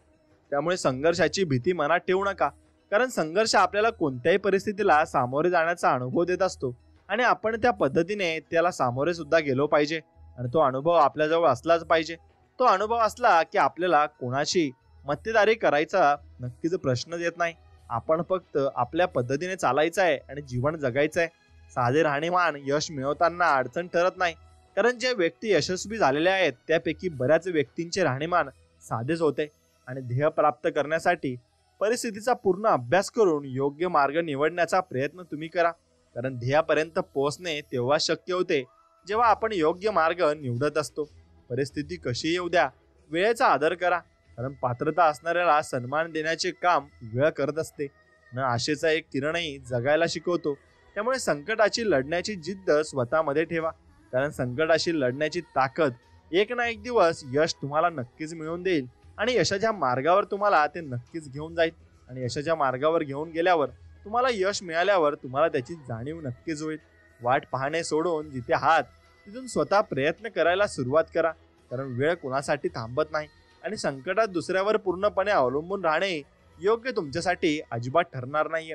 Speaker 1: त्यामुळे संघर्षाची भीती मनात ठेवू नका, कारण संघर्ष आपल्याला कोणत्याही परिस्थितीला सामोरे जाण्याचा अनुभव देत असतो आणि आपण त्या पद्धतीने त्याला सामोरे सुद्धा गेलो पाहिजे. आणि तो अनुभव आपल्याजवळ असलाच पाहिजे. तो अनुभव असला की आपल्याला कोणाशी मक्तेदारी करायचा नक्कीच प्रश्न येत नाही. आपण फक्त आपल्या पद्धतीने चालायचं आहे आणि जीवन जगायचं आहे. साधे राहणीमान यश मिळवताना अडचण ठरत नाही, कारण जे व्यक्ती यशस्वी झालेले आहेत त्यापैकी बऱ्याच व्यक्तींचे राहणीमान साधेच होते. आणि ध्येय प्राप्त करण्यासाठी परिस्थितीचा पूर्ण अभ्यास करून योग्य मार्ग निवडण्याचा प्रयत्न तुम्ही करा. कारण ध्येयापर्यंत पोहोचणे तेव्हा शक्य होते जेव्हा आपण योग्य मार्ग निवडत असतो. परिस्थिती कशी येऊ द्या, वेळेचा आदर करा, कारण पात्रता असणाऱ्याला सन्मान देण्याचे काम वेळ करत असते. न आशेचा एक किरणही जगायला शिकवतो. त्यामुळे संकटाची लढण्याची जिद्द स्वतःमध्ये ठेवा, कारण संकटाशी लढण्याची ताकद एक ना एक दिवस यश तुम्हाला नक्कीच मिळवून देईल आणि यशाच्या मार्गावर तुम्हाला ते नक्कीच घेऊन जाईल. आणि यशाच्या मार्गावर घेऊन गेल्यावर तुम्हाला यश मिळाल्यावर तुम्हाला त्याची जाणीव नक्कीच होईल. वाट पाहणे सोडून जिथे आहात तिथून स्वतः प्रयत्न करायला सुरुवात करा, कारण वेळ कुणासाठी थांबत नाही. आणि संकटात दुसऱ्यावर पूर्णपणे अवलंबून राहणे योग्य तुमच्यासाठी अजिबात ठरणार नाहीये.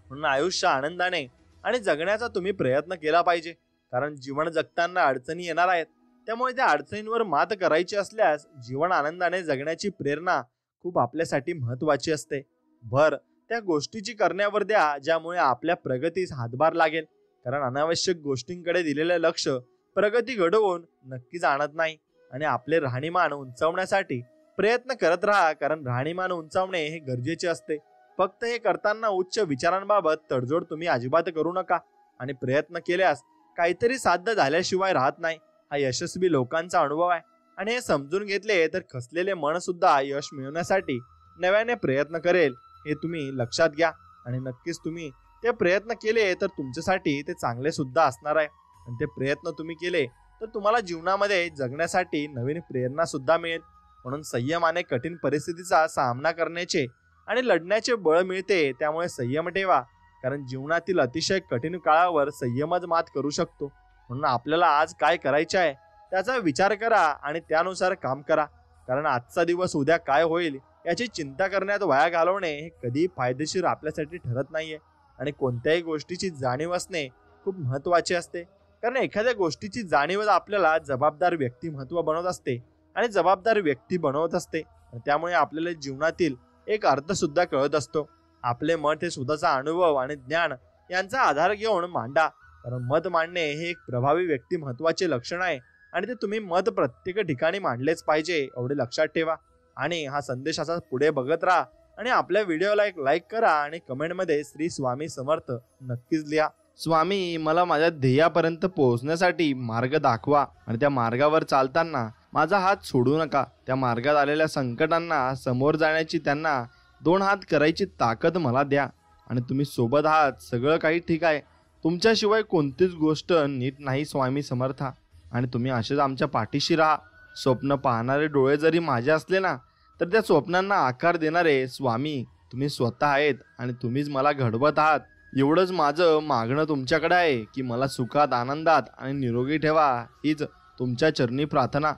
Speaker 1: म्हणून आयुष्य आनंदाने आणि जगण्याचा तुम्ही प्रयत्न केला पाहिजे, कारण जीवन जगताना अडचणी येणार आहेत. त्यामुळे त्या अडचणींवर मात करायची असल्यास जीवन आनंदाने जगण्याची प्रेरणा खूप आपल्यासाठी महत्वाची असते. भर त्या गोष्टीची करण्यावर द्या ज्यामुळे आपल्या प्रगतीस हातभार लागेल, कारण अनावश्यक गोष्टींकडे दिलेले लक्ष प्रगती घडवून नक्कीच आणत नाही. आणि आपले राहणीमान उंचावण्यासाठी प्रयत्न करत राहा, कारण राहणीमान उंचावणे हे गरजेचे असते. फक्त हे करताना उच्च विचारांबाबत तडजोड तुम्ही अजिबात करू नका. आणि प्रयत्न केल्यास काहीतरी साध्य झाल्याशिवाय राहत नाही, हा यशस्वी लोकांचा अनुभव आहे. आणि हे समजून घेतले तर खचलेले मन सुद्धा यश मिळवण्यासाठी नव्याने प्रयत्न करेल, हे तुम्ही लक्षात घ्या. आणि नक्कीच तुम्ही ते प्रयत्न केले तर तुमच्यासाठी ते चांगले सुद्धा असणार आहे. आणि ते प्रयत्न तुम्ही केले तर तुम्हाला जीवनामध्ये जगण्यासाठी नवीन प्रेरणा सुद्धा मिळेल. म्हणून संयमाने कठीण परिस्थितीचा सामना करण्याचे आणि लढण्याचे बळ मिळते. त्यामुळे संयम ठेवा, कारण जीवनातील अतिशय कठीण काळावर संयमच मात करू शकतो. म्हणून आपल्याला आज काय करायचे आहे त्याचा विचार करा आणि त्यानुसार काम करा, कारण आजचा दिवस उद्या काय होईल याची चिंता करण्यात वाया घालवणे हे कधीही फायदेशीर आपल्यासाठी ठरत नाहीये. आणि कोणत्याही गोष्टीची जाणीव असणे खूप महत्वाचे असते, कारण एखाद्या गोष्टीची जाणीव आपल्याला जबाबदार व्यक्तिमत्व बनवत असते आणि जबाबदार व्यक्ती बनवत असते. त्यामुळे आपल्याला जीवनातील एक अर्थ सुद्धा कळत असतो. आपले मत हे स्वतःचा अनुभव आणि ज्ञान यांचा आधार घेऊन मांडा, कारण मत मांडणे हे एक प्रभावी व्यक्तिमत्वाचे लक्षण आहे. आणि ते तुम्ही मत प्रत्येक ठिकाणी मांडलेच पाहिजे, एवढे लक्षात ठेवा. आणि हा संदेश असा पुढे बघत राहा आणि आपल्या व्हिडिओला एक लाईक करा आणि कमेंटमध्ये श्री स्वामी समर्थ नक्कीच लिहा. स्वामी, मला माझ्या ध्येयापर्यंत पोहोचण्यासाठी मार्ग दाखवा आणि त्या मार्गावर चालताना माझा हात सोडू नका. त्या मार्गात आलेल्या संकटांना समोर जाण्याची त्यांना 2 हात करायची ताकद मला द्या. आणि तुम्ही सोबत आहात, सगळं काही ठीक आहे. तुमच्याशिवाय कोणतीच गोष्ट नीट नाही स्वामी समर्था. आणि तुम्ही असेच आमच्या पाठीशी राहा. स्वप्न पाहणारे डोळे जरी माझे असले ना, तर त्या स्वप्नांना आकार देणारे स्वामी तुम्ही स्वतः आहेत आणि तुम्हीच मला घडवत आहात. एवढंच माझं मागणं तुमच्याकडे आहे की मला सुखात, आनंदात आणि निरोगी ठेवा, हीच तुमच्या चरणी प्रार्थना.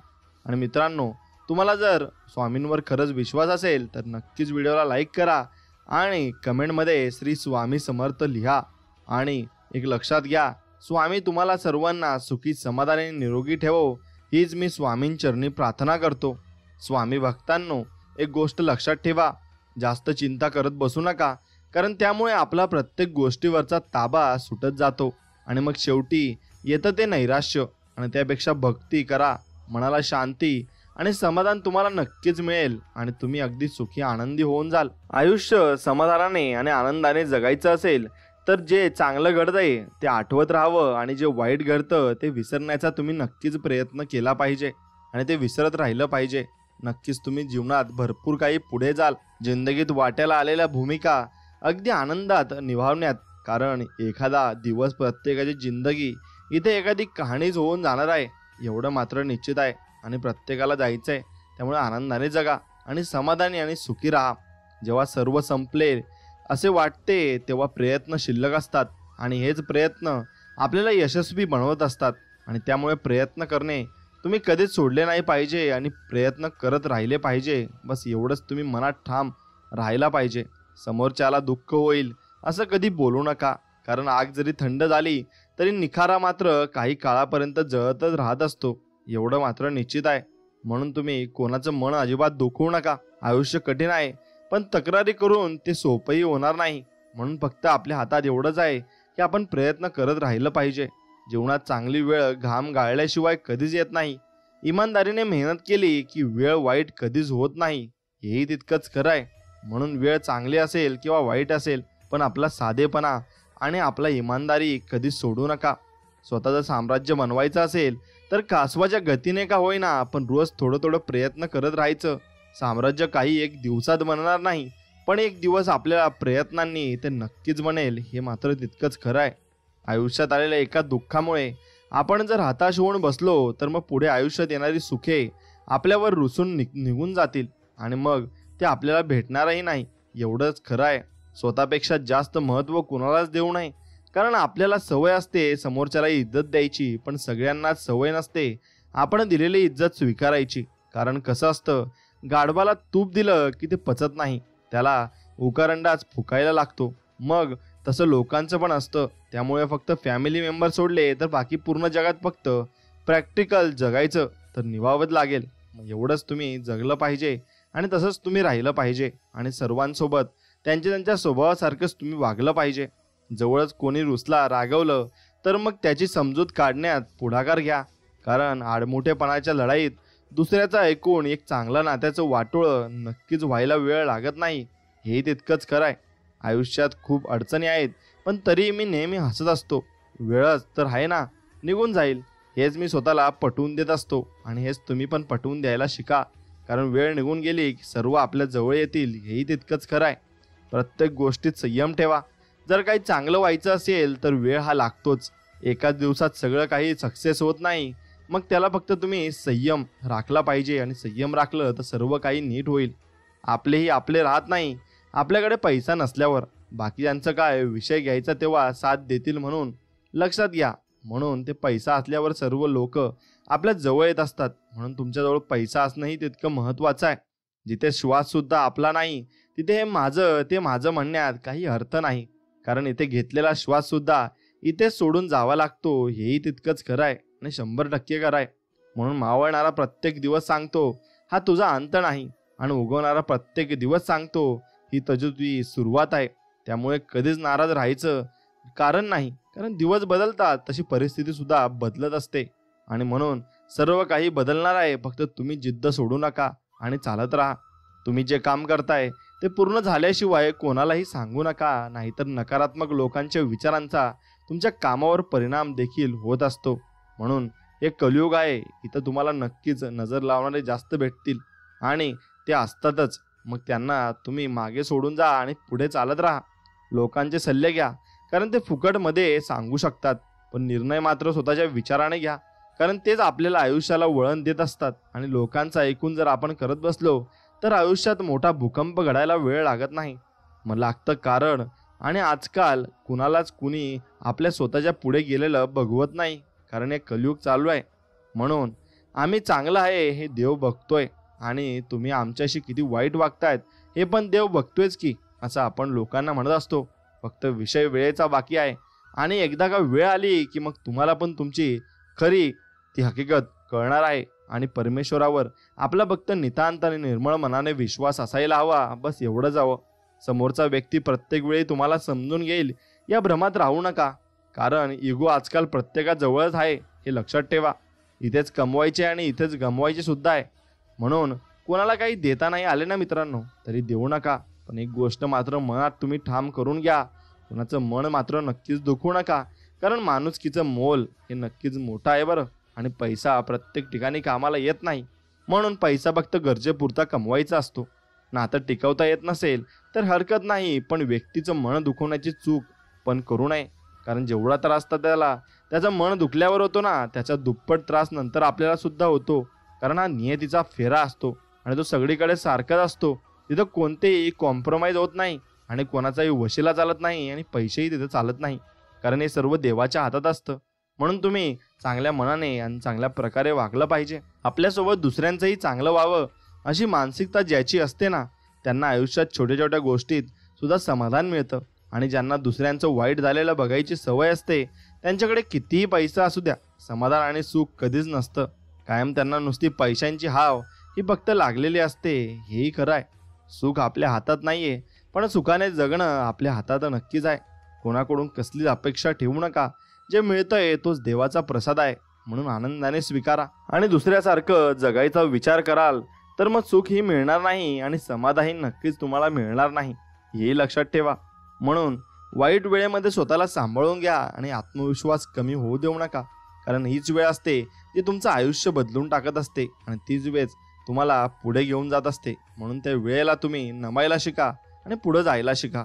Speaker 1: आणि मित्रांनो, तुम्हाला जर स्वामींवर खरंच विश्वास असेल तर नक्कीच व्हिडिओला लाईक करा आणि कमेंटमध्ये श्री स्वामी समर्थ लिहा. आणि एक लक्षात घ्या, स्वामी तुम्हाला सर्वांना सुखी, समाधानी, निरोगी ठेवो, हीच मी स्वामींचरणी प्रार्थना करतो. स्वामी भक्तांनो, एक गोष्ट लक्षात ठेवा, जास्त चिंता करत बसू नका, कारण त्यामुळे आपला प्रत्येक गोष्टीवरचा ताबा सुटत जातो आणि मग शेवटी येतं ते नैराश्य. आणि त्यापेक्षा भक्ती करा, मनाला शांती आणि समाधान तुम्हाला नक्कीच मिळेल आणि तुम्ही अगदी सुखी, आनंदी होऊन जाल. आयुष्य समाधानाने आणि आनंदाने जगायचं असेल तर जे चांगलं घडतंय ते आठवत राहावं आणि जे वाईट घडतं ते विसरण्याचा तुम्ही नक्कीच प्रयत्न केला पाहिजे आणि ते विसरत राहिलं पाहिजे. नक्कीच तुम्ही जीवनात भरपूर काही पुढे जाल. जिंदगीत वाट्याला आलेल्या भूमिका अगदी आनंदात निभावण्यात, कारण एखादा दिवस प्रत्येकाची जिंदगी इथे एखादी कहाणीच होऊन जाणार आहे, एवढं मात्र निश्चित आहे. आणि प्रत्येकाला जायचं आहे, त्यामुळे आनंदाने जगा आणि समाधानी आणि सुखी राहा. जेव्हा सर्व संपले असे वाटते तेव्हा प्रयत्न शिल्लक असतात आणि हेच प्रयत्न आपल्याला यशस्वी बनवत असतात. आणि त्यामुळे प्रयत्न करणे तुम्ही कधीच सोडले नाही पाहिजे आणि प्रयत्न करत राहिले पाहिजे. बस एवढंच तुम्ही मनात ठाम राहायला पाहिजे. समोरच्याला दुःख होईल असं कधी बोलू नका, कारण आग जरी थंड झाली तरी निखारा मात्र काही काळापर्यंत जळतच राहत असतो, एवढं मात्र निश्चित आहे. म्हणून तुम्ही कोणाचं मन अजिबात दुखवू नका. आयुष्य कठीण आहे, पण तक्रारी करून ते सोपंही होणार नाही. म्हणून फक्त आपल्या हातात एवढंच आहे की आपण प्रयत्न करत राहिलं पाहिजे. जीवनात चांगली वेळ घाम गाळल्याशिवाय कधीच येत नाही. इमानदारीने मेहनत केली की वेळ वाईट कधीच होत नाही, हेही तितकंच खरं आहे. म्हणून वेळ चांगली असेल किंवा वाईट असेल, पण आपला साधेपणा आणि आपला इमानदारी कधीच सोडू नका. स्वतःचं साम्राज्य बनवायचं असेल तर कासवाच्या गतीने का होईना, पण रोज थोडं थोडं प्रयत्न करत राहायचं. साम्राज्य काही एक दिवसात बनणार नाही, पण एक दिवस आपल्या प्रयत्नांनी ते नक्कीच बनेल, हे मात्र तितकंच खरं आहे. आयुष्यात आलेल्या एका दुःखामुळे आपण जर हताश होऊन बसलो तर मग पुढे आयुष्यात येणारी सुखे आपल्यावर रुसून निघून जातील आणि मग ते आपल्याला भेटणारही नाही, एवढंच खरं आहे. स्वतःपेक्षा जास्त महत्त्व कुणालाच देऊ नये, कारण आपल्याला सवय असते समोरच्याला इज्जत द्यायची, पण सगळ्यांनाच सवय नसते आपण दिलेली इज्जत स्वीकारायची. कारण कसं असतं, गाढवाला तूप दिलं की ते पचत नाही, त्याला उकरंडाच फुकायला लागतो. मग तसं लोकांचं पण असतं. त्यामुळे फक्त फॅमिली मेंबर सोडले तर बाकी पूर्ण जगात फक्त प्रॅक्टिकल जगायचं तर निभावत लागेल. एवढंच तुम्ही जगलं पाहिजे आणि तसंच तुम्ही राहिलं पाहिजे आणि सर्वांसोबत त्यांच्या स्वभावासारखंच तुम्ही वागलं पाहिजे. जवळच कोणी रुसला रागवलं तर मग त्याची समजूत काढण्यात पुढाकार घ्या. कारण आडमुठेपणाच्या लढाईत दुसऱ्याचं ऐकून एक चांगलं नात्याचं वाटोळं नक्कीच व्हायला वेळ लागत नाही, हे तितकंच खरं आहे. आयुष्यात खूप अडचणी आहेत, पण तरी मी नेहमी हसत असतो. वेळच तर आहे ना, निघून जाईल, हेच मी स्वतःला पटवून देत असतो. आणि हेच तुम्ही पण पटवून द्यायला शिका. कारण वेळ निघून गेली की सर्व आपल्या जवळ येतील, हेही तितकंच खरं आहे. प्रत्येक गोष्टीत संयम ठेवा. जर काही चांगलं व्हायचं असेल तर वेळ हा लागतोच. एकाच दिवसात सगळं काही सक्सेस होत नाही. मग त्याला फक्त तुम्ही संयम राखला पाहिजे. आणि संयम राखलं तर सर्व काही नीट होईल. आपलेही आपले राहत नाही आपल्याकडे पैसा नसल्यावर. बाकीच्यांचं काय, विषय घ्यायचा तेव्हा साथ देतील म्हणून लक्षात घ्या. म्हणून ते पैसा असल्यावर सर्व लोक आपल्या जवळ येत असतात. म्हणून तुमच्याजवळ पैसा असणंही तितकं महत्त्वाचं आहे. जिथे श्वास सुद्धा आपला नाही तिथे ते माझं म्हणण्यात काही अर्थ नाही. कारण इथे घेतलेला श्वास सुद्धा इथे सोडून जावा लागतो, हेही तितकंच खरं आहे आणि 100% खरं आहे. म्हणून मावळणारा प्रत्येक दिवस सांगतो हा तुझा अंत नाही. आणि उगवणारा प्रत्येक दिवस सांगतो ही तुझी सुरुवात आहे. त्यामुळे कधीच नाराज राहायचं कारण नाही. कारण दिवस बदलतात तशी परिस्थिती सुद्धा बदलत असते. आणि म्हणून सर्व काही बदलणार आहे. फक्त तुम्ही जिद्द सोडू नका आणि चालत राहा. तुम्ही जे काम करताय ते पूर्ण झाल्याशिवाय कोणालाही सांगू नका. नाहीतर नकारात्मक लोकांच्या विचारांचा तुमच्या कामावर परिणाम देखील होत असतो. म्हणून हे कलियुग आहे. इथं तुम्हाला नक्कीच नजर लावणारे जास्त भेटतील आणि ते असतातच. मग त्यांना तुम्ही मागे सोडून जा आणि पुढे चालत राहा. लोकांचे सल्ले घ्या, कारण ते फुकटमध्ये सांगू शकतात. पण निर्णय मात्र स्वतःच्या विचाराने घ्या, कारण तेच आपल्याला आयुष्याला वळण देत असतात. आणि लोकांचं ऐकून जर आपण करत बसलो तर आयुष्यात मोठा भूकंप घडायला वेळ लागत नाही, मग लागतं कारण. आणि आजकाल कुणालाच कुणी आपल्या स्वतःच्या पुढे गेलेलं बघवत नाही, कारण हे कलियुग चालू आहे. म्हणून आम्ही चांगलं आहे हे देव बघतोय आणि तुम्ही आमच्याशी किती वाईट वागतायत हे पण देव बघतोयच की, असं आपण लोकांना म्हणत असतो. फक्त विषय वेळेचा बाकी आहे. आणि एकदा का वेळ आली की मग तुम्हाला पण तुमची खरी ती हकीकत कळणार आहे. आणि परमेश्वरावर आपला फक्त नितांत आणि निर्मळ मनाने विश्वास असायला हवा, बस एवढंच हवं. समोरचा व्यक्ती प्रत्येक वेळी तुम्हाला समजून घेईल या भ्रमात राहू नका. कारण इगो आजकाल प्रत्येकाजवळच आहे, हे लक्षात ठेवा. इथेच कमवायचे आणि इथेच गमवायचे सुद्धा आहे. म्हणून कोणाला काही देता नाही आले ना मित्रांनो, तरी देऊ नका. पण एक गोष्ट मात्र मनात तुम्ही ठाम करून घ्या, कोणाचं मन मात्र नक्कीच दुखवू नका. कारण माणुसकीचं मोल हे नक्कीच मोठं आहे बरं. आणि पैसा प्रत्येक ठिकाणी कामाला येत नाही. म्हणून पैसा फक्त गरजेपुरता कमवायचा असतो. नातं टिकवता येत नसेल तर हरकत नाही, पण व्यक्तीचं मन दुखवण्याची चूक पण करू नये. कारण जेवढा त्रास त्याचं मन दुखल्यावर होतो ना, त्याचा दुप्पट त्रास नंतर आपल्याला सुद्धा होतो. कारण हा नियतीचा फेरा असतो आणि तो सगळीकडे सारखाच असतो. तिथं कोणतेही कॉम्प्रोमाइज होत नाही आणि कोणाचाही वशिला चालत नाही आणि पैसेही तिथं चालत नाही. कारण हे सर्व देवाच्या हातात असतं. म्हणून तुम्ही चांगल्या मनाने आणि चांगल्या प्रकारे वागलं पाहिजे. आपल्यासोबत दुसऱ्यांचंही चांगलं व्हावं अशी मानसिकता ज्याची असते ना, त्यांना आयुष्यात छोट्या छोट्या गोष्टीत सुद्धा समाधान मिळतं. आणि ज्यांना दुसऱ्यांचं वाईट झालेलं बघायची सवय असते त्यांच्याकडे कितीही पैसा असू द्या, समाधान आणि सुख कधीच नसतं. कायम त्यांना नुसती पैशांची हाव ही फक्त लागलेली असते, हेही खरं आहे. सुख आपल्या हातात नाहीये, पण सुखाने जगणं आपल्या हातात नक्कीच आहे. कोणाकडून कसलीच अपेक्षा ठेवू नका. जे मिळतंय तोच देवाचा प्रसाद आहे, म्हणून आनंदाने स्वीकारा. आणि दुसऱ्यासारखं जगायचा विचार कराल तर मग सुख ही मिळणार नाही आणि समाधानही नक्कीच तुम्हाला मिळणार नाही, हेही लक्षात ठेवा. म्हणून वाईट वेळेमध्ये स्वतःला सांभाळून घ्या आणि आत्मविश्वास कमी होऊ देऊ नका. कारण हीच वेळ असते जी तुमचं आयुष्य बदलून टाकत असते आणि तीच वेळ तुम्हाला पुढे घेऊन जात असते. म्हणून त्या वेळेला तुम्ही नमायला शिका आणि पुढे जायला शिका.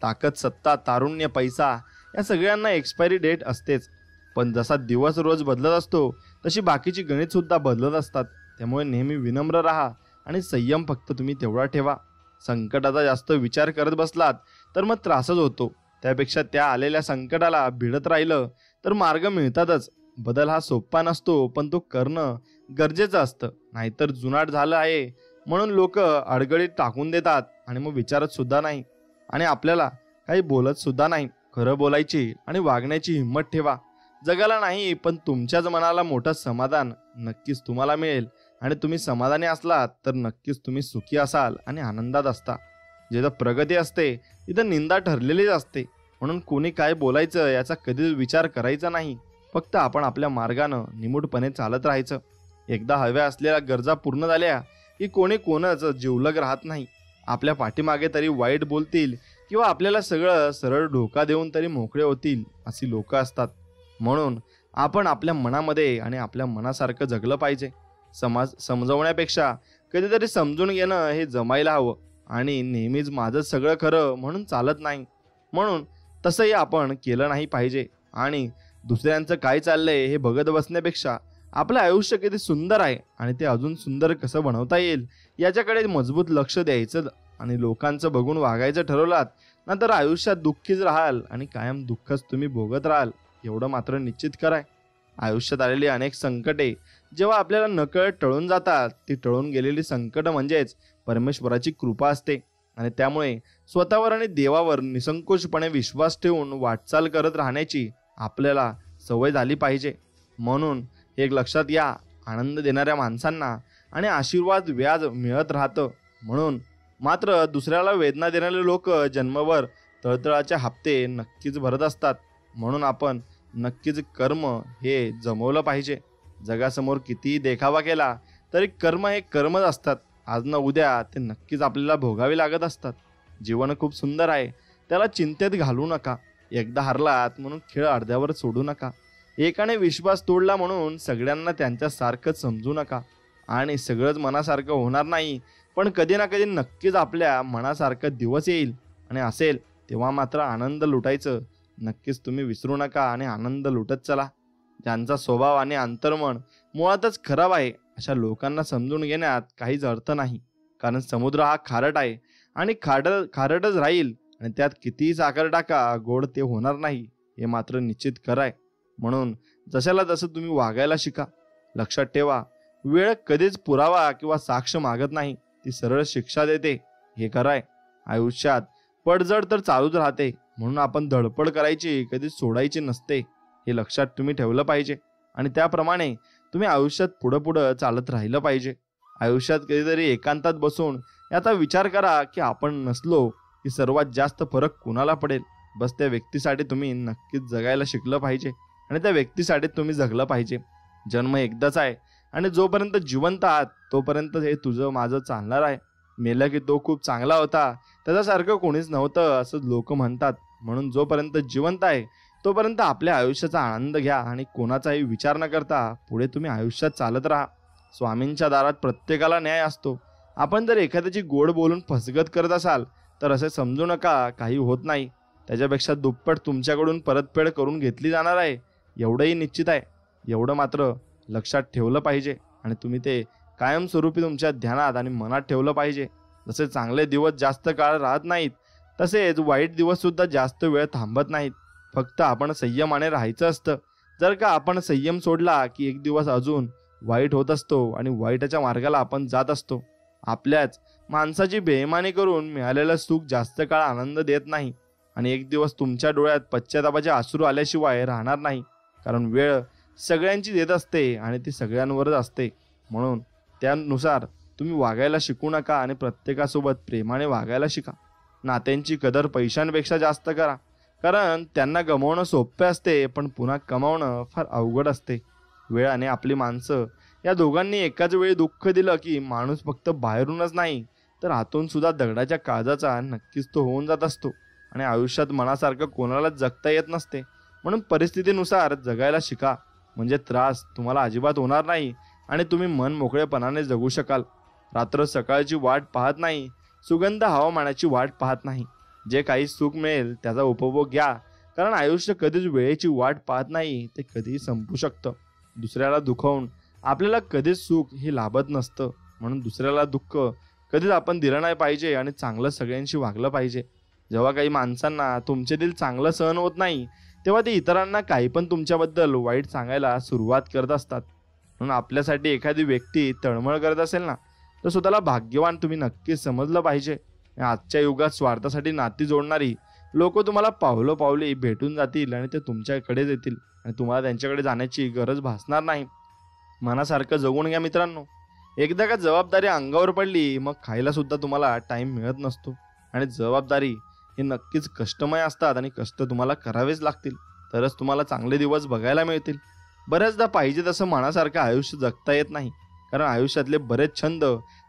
Speaker 1: ताकद, सत्ता, तारुण्य, पैसा या सगळ्यांना एक्सपायरी डेट असतेच. पण जसा दिवस रोज बदलत असतो तशी बाकीची गणित सुद्धा बदलत असतात. त्यामुळे नेहमी विनम्र राहा आणि संयम फक्त तुम्ही तेवढा ठेवा. संकटाचा जास्त विचार करत बसलात तर मग त्रासच होतो. त्यापेक्षा त्या आलेल्या संकटाला भिडत राहिलं तर मार्ग मिळतातच. बदल हा सोपा नसतो, पण तो करणं गरजेचं असतं. नाहीतर जुनाट झालं आहे म्हणून लोक अडगळीत टाकून देतात आणि मग विचारत सुद्धा नाही आणि आपल्याला काही बोलत सुद्धा नाही. खरं बोलायची आणि वागण्याची हिंमत ठेवा. जगाला नाही पण तुमच्याच मनाला मोठं समाधान नक्कीच तुम्हाला मिळेल. आणि तुम्ही समाधानी असलात तर नक्कीच तुम्ही सुखी असाल आणि आनंदात असता. जिथं प्रगती असते तिथं निंदा ठरलेलीच असते. म्हणून कोणी काय बोलायचं याचा कधीच विचार करायचा नाही. फक्त आपण आपल्या मार्गानं निमूटपणे चालत राहायचं. एकदा हव्या असलेल्या गरजा पूर्ण झाल्या की कोणी कोणाचं जिवलग राहत नाही. आपल्या पाठीमागे तरी वाईट बोलतील किंवा आपल्याला सगळं सरळ धोका देऊन तरी मोकळे होतील अशी लोक असतात. म्हणून आपण आपल्या मनामध्ये आणि आपल्या मनासारखं जगलं पाहिजे. समाज समजवण्यापेक्षा कधीतरी समजून घेणं हे जमायला हवं. आणि नेहमीच माझं सगळं खरं म्हणून चालत नाही. म्हणून तसंही आपण केलं नाही पाहिजे. आणि दुसऱ्यांचं काय चाललंय हे बघत बसण्यापेक्षा आपलं आयुष्य किती सुंदर आहे आणि ते अजून सुंदर कसं बनवता येईल याच्याकडे मजबूत लक्ष द्यायचं. आणि लोकांचं बघून वागायचं ठरवलात ना तर आयुष्यात दुःखीच राहाल आणि कायम दुःखच तुम्ही भोगत राहाल. एवढं मात्र निश्चित कराय. आयुष्यात आलेली अनेक संकटे जेव्हा आपल्याला नकळत टळून जातात, ती टळून गेलेली संकट म्हणजेच परमेश्वराची कृपा असते. आणि त्यामुळे स्वतःवर आणि देवावर निसंकोचपणे विश्वास ठेवून वाटचाल करत राहण्याची आपल्याला सवय झाली पाहिजे. म्हणून एक लक्षात या, आनंद देणाऱ्या माणसांना आणि आशीर्वाद व्याज मिळत राहतं. म्हणून मात्र दुसऱ्याला वेदना देणारे लोक जन्मभर तळतळाचे हप्ते नक्कीच भरत असतात. म्हणून आपण नक्कीच कर्म हे जमवलं पाहिजे. जगासमोर कितीही देखावा केला तरी कर्म हे कर्मच असतात. आज न उद्या ते नक्कीच आपल्याला भोगावे लागत असतात. जीवन खूप सुंदर आहे, त्याला चिंतेत घालू नका. एकदा हरलात म्हणून खेळ अर्ध्यावर सोडू नका. एकाने विश्वास तोडला म्हणून सगळ्यांना त्यांच्यासारखंच समजू नका. आणि सगळंच मनासारखं होणार नाही, पण कधी ना कधी नक्कीच आपल्या मनासारखा दिवस येईल आणि असेल तेव्हा मात्र आनंद लुटायचं नक्कीच तुम्ही विसरू नका आणि आनंद लुटत चला. ज्यांचा स्वभाव आणि अंतर्मन मुळातच खराब आहे अशा लोकांना समजून घेण्यात काहीच अर्थ नाही. कारण समुद्र हा खारट आहे आणि खारटच राहील. आणि त्यात कितीही साखर टाका, गोड ते होणार नाही हे मात्र निश्चित कराय. म्हणून जशाला तसं तुम्ही वागायला शिका. लक्षात ठेवा, वेळ कधीच पुरावा किंवा साक्ष मागत नाही, ती सरळ शिक्षा देते. हे कराय. आयुष्यात पडझड तर चालूच राहते, म्हणून आपण धडपड करायची कधीच सोडायची नसते. हे लक्षात तुम्ही ठेवलं पाहिजे. आणि त्याप्रमाणे तुम्ही आयुष्यात पुढं चालत राहिलं पाहिजे. आयुष्यात कधीतरी एकांतात बसून याचा विचार करा की आपण नसलो की सर्वात जास्त फरक कुणाला पडेल. बस त्या व्यक्तीसाठी तुम्ही नक्कीच जगायला शिकलं पाहिजे आणि त्या व्यक्तीसाठी तुम्ही जगलं पाहिजे. जन्म एकदाच आहे आणि जोपर्यंत जिवंत आहात तोपर्यंत हे तुझं माझं चालणार आहे. मेलं की तो खूप चांगला होता, त्याच्यासारखं कोणीच नव्हतं असं लोक म्हणतात. म्हणून जोपर्यंत जिवंत आहे तोपर्यंत आपल्या आयुष्याचा आनंद घ्या आणि कोणाचाही विचार न करता पुढे तुम्ही आयुष्यात चालत राहा. स्वामींच्या दारात प्रत्येकाला न्याय असतो. आपण जर एखाद्याची गोड बोलून फसगत करत असाल तर असे समजू नका काही होत नाही. त्याच्यापेक्षा दुप्पट तुमच्याकडून परतफेड करून घेतली जाणार आहे एवढंही निश्चित आहे. एवढं मात्र लक्षात ठेवलं पाहिजे आणि तुम्ही ते कायमस्वरूपी तुमच्या ध्यानात आणि मनात ठेवलं पाहिजे. जसे चांगले दिवस जास्त काळ राहत नाहीत तसेच वाईट दिवस सुद्धा जास्त वेळ थांबत नाहीत. फक्त आपण संयमाने राहायचं असतं. जर का आपण संयम सोडला की एक दिवस अजून वाईट होत असतो आणि वाईटाच्या मार्गाला आपण जात असतो. आपल्याच माणसाची बेईमानी करून मिळालेलं सुख जास्त काळ आनंद देत नाही आणि एक दिवस तुमच्या डोळ्यात पश्चातापाचे अश्रू आल्याशिवाय राहणार नाही. कारण वेळ सगळ्यांची देत असते आणि ती सगळ्यांवरच असते. म्हणून त्यानुसार तुम्ही वागायला शिकू नका आणि प्रत्येकासोबत प्रेमाने वागायला शिका. नात्यांची कदर पैशांपेक्षा जास्त करा, कारण त्यांना गमावणं सोपे असते पण पुन्हा कमावणं फार अवघड असते. वेळ आणि आपली माणसं या दोघांनी एकाच वेळी दुःख दिलं की माणूस फक्त बाहेरूनच नाही तर आतून सुद्धा दगडाच्या काळजाचा नक्कीच तो होऊन जात असतो. आणि आयुष्यात मनासारखं कोणाला जगता येत नसते. म्हणून परिस्थितीनुसार जगायला शिका, म्हणजे त्रास तुम्हाला अजिबात होणार नाही आणि तुम्ही मन मोकळेपणाने जगू शकाल. रात्र सकाळची वाट पाहत नाही, सुगंध हवामानाची वाट पाहत नाही. जे काही सुख मिळेल त्याचा उपभोग घ्या, कारण आयुष्य कधीच वेळेची वाट पाहत नाही, ते कधीही संपू शकतं. दुसऱ्याला दुखवून आपल्याला कधीच सुख हे लाभत नसतं. म्हणून दुसऱ्याला दुःख कधीच आपण दिलं नाही पाहिजे आणि चांगलं सगळ्यांशी वागलं पाहिजे. जेव्हा काही माणसांना तुमचे दिल चांगलं सहन होत नाही तेव्हा ते इतरांना काही पण तुमच्याबद्दल वाईट सांगायला सुरुवात करत असतात. म्हणून आपल्यासाठी एखादी व्यक्ती तळमळ करत असेल ना तर स्वतःला भाग्यवान तुम्ही नक्कीच समजलं पाहिजे. आजच्या युगात स्वार्थासाठी नाती जोडणारी लोक तुम्हाला पावलोपावली भेटून जातील आणि ते तुमच्याकडेच येतील आणि तुम्हाला त्यांच्याकडे जाण्याची गरज भासणार नाही. मनासारखं जगून घ्या मित्रांनो. एकदा का जबाबदारी अंगावर पडली मग खायला सुद्धा तुम्हाला टाइम मिळत नसतो. आणि जबाबदारी हे नक्कीच कष्टमय असतात आणि कष्ट तुम्हाला करावेच लागतील, तरच तुम्हाला चांगले दिवस बघायला मिळतील. बऱ्याचदा पाहिजे तसं मनासारखं आयुष्य जगता येत नाही, कारण आयुष्यातले बरेच छंद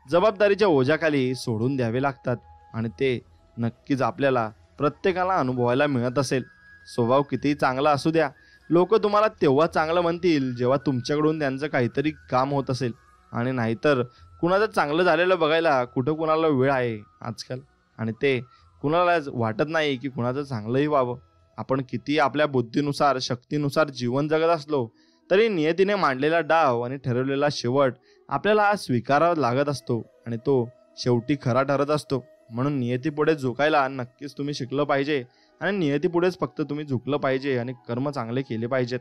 Speaker 1: जबाबदारीच्या ओझ्याखाली सोडून द्यावे लागतात आणि ते नक्कीच आपल्याला प्रत्येकाला अनुभवायला मिळत असेल. स्वभाव कितीही चांगला असू द्या, लोक तुम्हाला तेव्हा चांगलं म्हणतील जेव्हा तुमच्याकडून त्यांचं काहीतरी काम होत असेल, आणि नाहीतर कुणाचं चांगलं झालेलं बघायला कुठं कुणाला वेळ आहे आजकाल. आणि ते कुणाला वाटत नाही की कुणाचं चांगलंही व्हावं. आपण किती आपल्या बुद्धीनुसार शक्तीनुसार जीवन जगत असलो तरी नियतीने मांडलेला डाव आणि ठरवलेला शेवट आपल्याला आज स्वीकारावा लागत असतो आणि तो शेवटी खरा ठरत असतो. म्हणून नियतीपुढे झुकायला नक्कीच तुम्ही शिकलं पाहिजे आणि नियतीपुढेच फक्त तुम्ही झुकलं पाहिजे आणि कर्म चांगले केले पाहिजेत.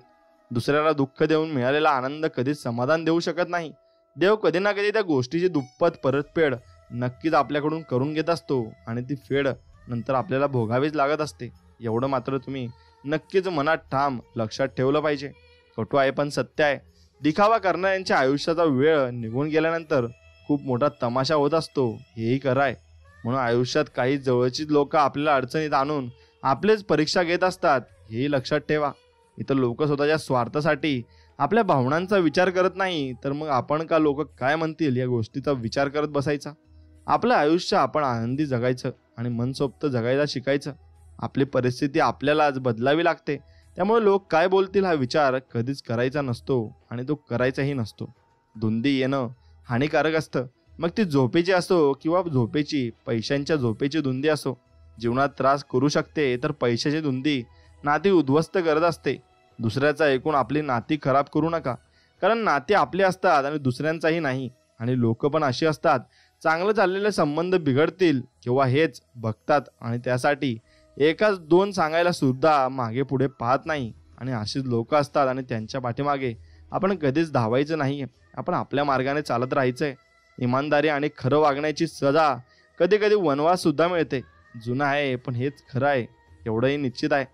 Speaker 1: दुसऱ्याला दुःख देऊन मिळालेला आनंद कधीच समाधान देऊ शकत नाही. देव कधी ना कधी त्या गोष्टीची दुप्पट परतफेड नक्कीच आपल्याकडून करून घेत असतो आणि ती फेड नंतर आपल्याला भोगावीच लागत असते. एवढं मात्र तुम्ही नक्कीच मनात ठाम लक्षात ठेवलं पाहिजे. कटू आहे पण सत्य आहे, दिखावा करणाऱ्यांच्या आयुष्याचा वेळ निघून गेल्यानंतर खूप मोठा तमाशा होत असतो, हेही खरं आहे. म्हणून आयुष्यात काही जवळची लोक आपल्याला अडचणीत आणून आपलेच परीक्षा घेत असतात, हेही लक्षात ठेवा. इतर लोक स्वतःच्या स्वार्थासाठी आपल्या भावनांचा विचार करत नाही, तर मग आपण का लोक काय म्हणतील या गोष्टीचा विचार करत बसायचा. आपलं आयुष्य आपण आनंदी जगायचं आणि मनसोक्त जगायला शिकायचं. आपली परिस्थिती आपल्यालाच बदलावी लागते, त्यामुळे लोक काय बोलतील हा विचार कधीच करायचा नसतो आणि तो करायचाही नसतो. धुंदी येणं हानिकारक असतं, मग ती झोपेची असो किंवा पैशांच्या झोपेची धुंदी असो. जीवनात त्रास करू शकते, तर पैशाची धुंदी नाती उद्ध्वस्त करत असते. दुसऱ्याचा ऐकून आपली नाती खराब करू नका, कारण नाती आपले असतात आणि दुसऱ्यांचाही नाही. आणि लोक पण अशी असतात, चांगलं चाललेले संबंध बिघडतील किंवा हेच बघतात आणि त्यासाठी एकाच दोन सांगायला सुद्धा मागे पुढे पाहत नाही. आणि अशीच लोक असतात आणि त्यांच्या पाठीमागे आपण कधीच धावायचं नाही. आपण आपल्या मार्गाने चालत राहायचंय. इमानदारी आणि खरं वागण्याची सजा कधी कधी वनवास सुद्धा मिळते. जुनं आहे पण हेच खरं आहे, एवढंही निश्चित आहे.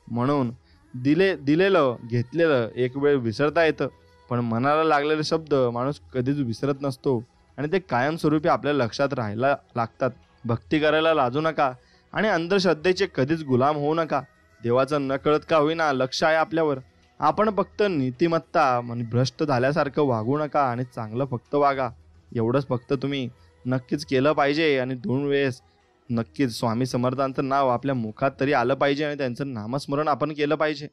Speaker 1: म्हणून दिलेलं घेतलेलं एक वेळ विसरता येतं, पण मनाला लागलेले शब्द माणूस कधीच विसरत नसतो आणि ते कायमस्वरूपी आपल्या लक्षात राहायला लागतात. भक्ती करायला लाजू नका आणि अंधश्रद्धेचे कधीच गुलाम होऊ नका. देवाचं न कळत का होईना लक्ष आहे आपल्यावर. आपण फक्त नीतिमत्ता आणि भ्रष्ट झाल्यासारखं वागू नका आणि चांगलं फक्त वागा. एवढंच फक्त तुम्ही नक्कीच केलं पाहिजे. आणि 2 वेळेस नक्कीच स्वामी समर्थांचं नाव आपल्या मुखात तरी आलं पाहिजे आणि त्यांचं नामस्मरण आपण केलं पाहिजे.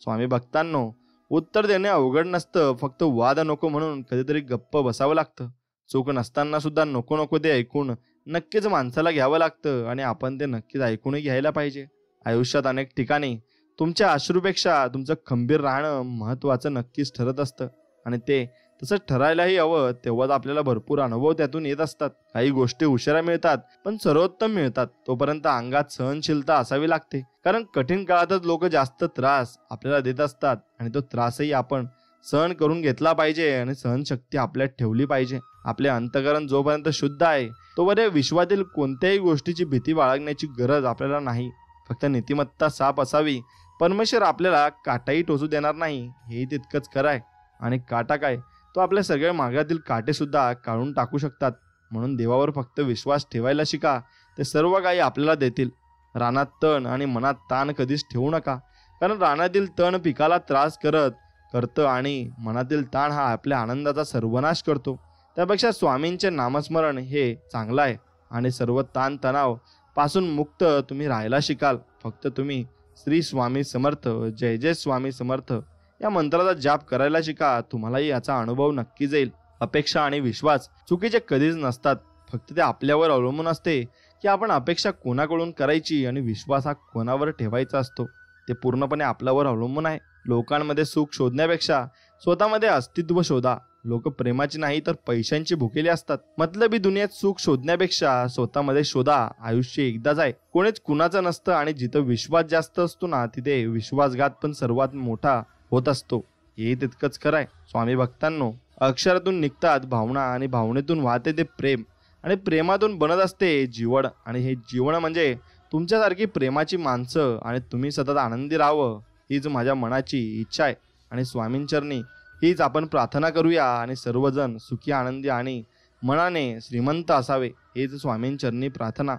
Speaker 1: स्वामी भक्तांनो, उत्तर देणे अवघड नसतं, फक्त वाद नको म्हणून कधीतरी गप्प बसावं लागतं. चूक नसताना सुद्धा नको नको ते ऐकून नक्कीच माणसाला घ्यावं लागतं आणि आपण ते नक्कीच ऐकूनही घ्यायला पाहिजे. आयुष्यात अनेक ठिकाणी तुमच्या अश्रूपेक्षा तुमचं खंबीर राहणं महत्त्वाचं नक्कीच ठरत असतं आणि ते तसं ठरायलाही हवं. तेव्हाच आपल्याला भरपूर अनुभव त्यातून येत असतात. काही गोष्टी उशिरा मिळतात पण सर्वोत्तम मिळतात. तोपर्यंत अंगात सहनशीलता असावी लागते, कारण कठीण काळातच लोक जास्त त्रास आपल्याला देत असतात आणि तो त्रासही आपण सहन करून घेतला पाहिजे आणि सहनशक्ती आपल्यात ठेवली पाहिजे. आपले अंतःकरण जोपर्यंत शुद्ध आहे तोपर्यंत विश्वातील कोणत्याही गोष्टीची भीती बाळगण्याची गरज आपल्याला नाही. फक्त नीतिमत्ता साफ असावी. परमेश्वर आपल्याला काटाही टोचू देणार नाही, हेही तितकंच खरं आहे. आणि काटा काय, तो आपल्या सगळ्या मार्गातील काटे सुद्धा काढून टाकू शकतात. म्हणून देवावर फक्त विश्वास ठेवायला शिका, ते सर्व काही आपल्याला देतील. रानात तण आणि मनात ताण कधीच ठेवू नका, कारण रानातील तण पिकाला त्रास करतं आणि मनातील ताण हा आपल्या आनंदाचा सर्वनाश करतो. त्यापेक्षा स्वामींचे नामस्मरण हे चांगलं आहे आणि सर्व ताण तणाव पासून मुक्त तुम्ही राहायला शिकाल. फक्त तुम्ही श्री स्वामी समर्थ, जय जय स्वामी समर्थ या मंत्राचा जाप करायला शिका. तुम्हालाही याचा अनुभव नक्कीच येईल. अपेक्षा आणि विश्वास चुकीचे कधीच नसतात. फक्त ते आपल्यावर अवलंबून असते की आपण अपेक्षा कोणाकडून करायची आणि विश्वास हा कोणावर ठेवायचा असतो. ते पूर्णपणे आपल्यावर अवलंबून आहे. लोकांमध्ये सुख शोधण्यापेक्षा स्वतःमध्ये अस्तित्व शोधा. लोक प्रेमाची नाही तर पैशांची भुकेली असतात. मतलबी दुनियेत सुख शोधण्यापेक्षा स्वतःमध्ये शोधा. आयुष्य एकदाच आहे, कोणीच कुणाचं नसतं आणि जिथं विश्वास जास्त असतो ना, तिथे विश्वासघात पण सर्वात मोठा होत असतो. हे तितकंच खरं आहे. स्वामी भक्तांनो, अक्षरातून निघतात भावना आणि भावनेतून वाहते ते प्रेम आणि प्रेमातून बनत असते जीवन. आणि हे जीवन म्हणजे तुमच्यासारखी प्रेमाची माणसं आणि तुम्ही सतत आनंदी राहावं हीच माझ्या मनाची इच्छा आहे. आणि स्वामींचरणी हीच आपण प्रार्थना करूया आणि सर्वजण सुखी आनंदी आणि मनाने श्रीमंत असावे, हेच स्वामींचरणी प्रार्थना.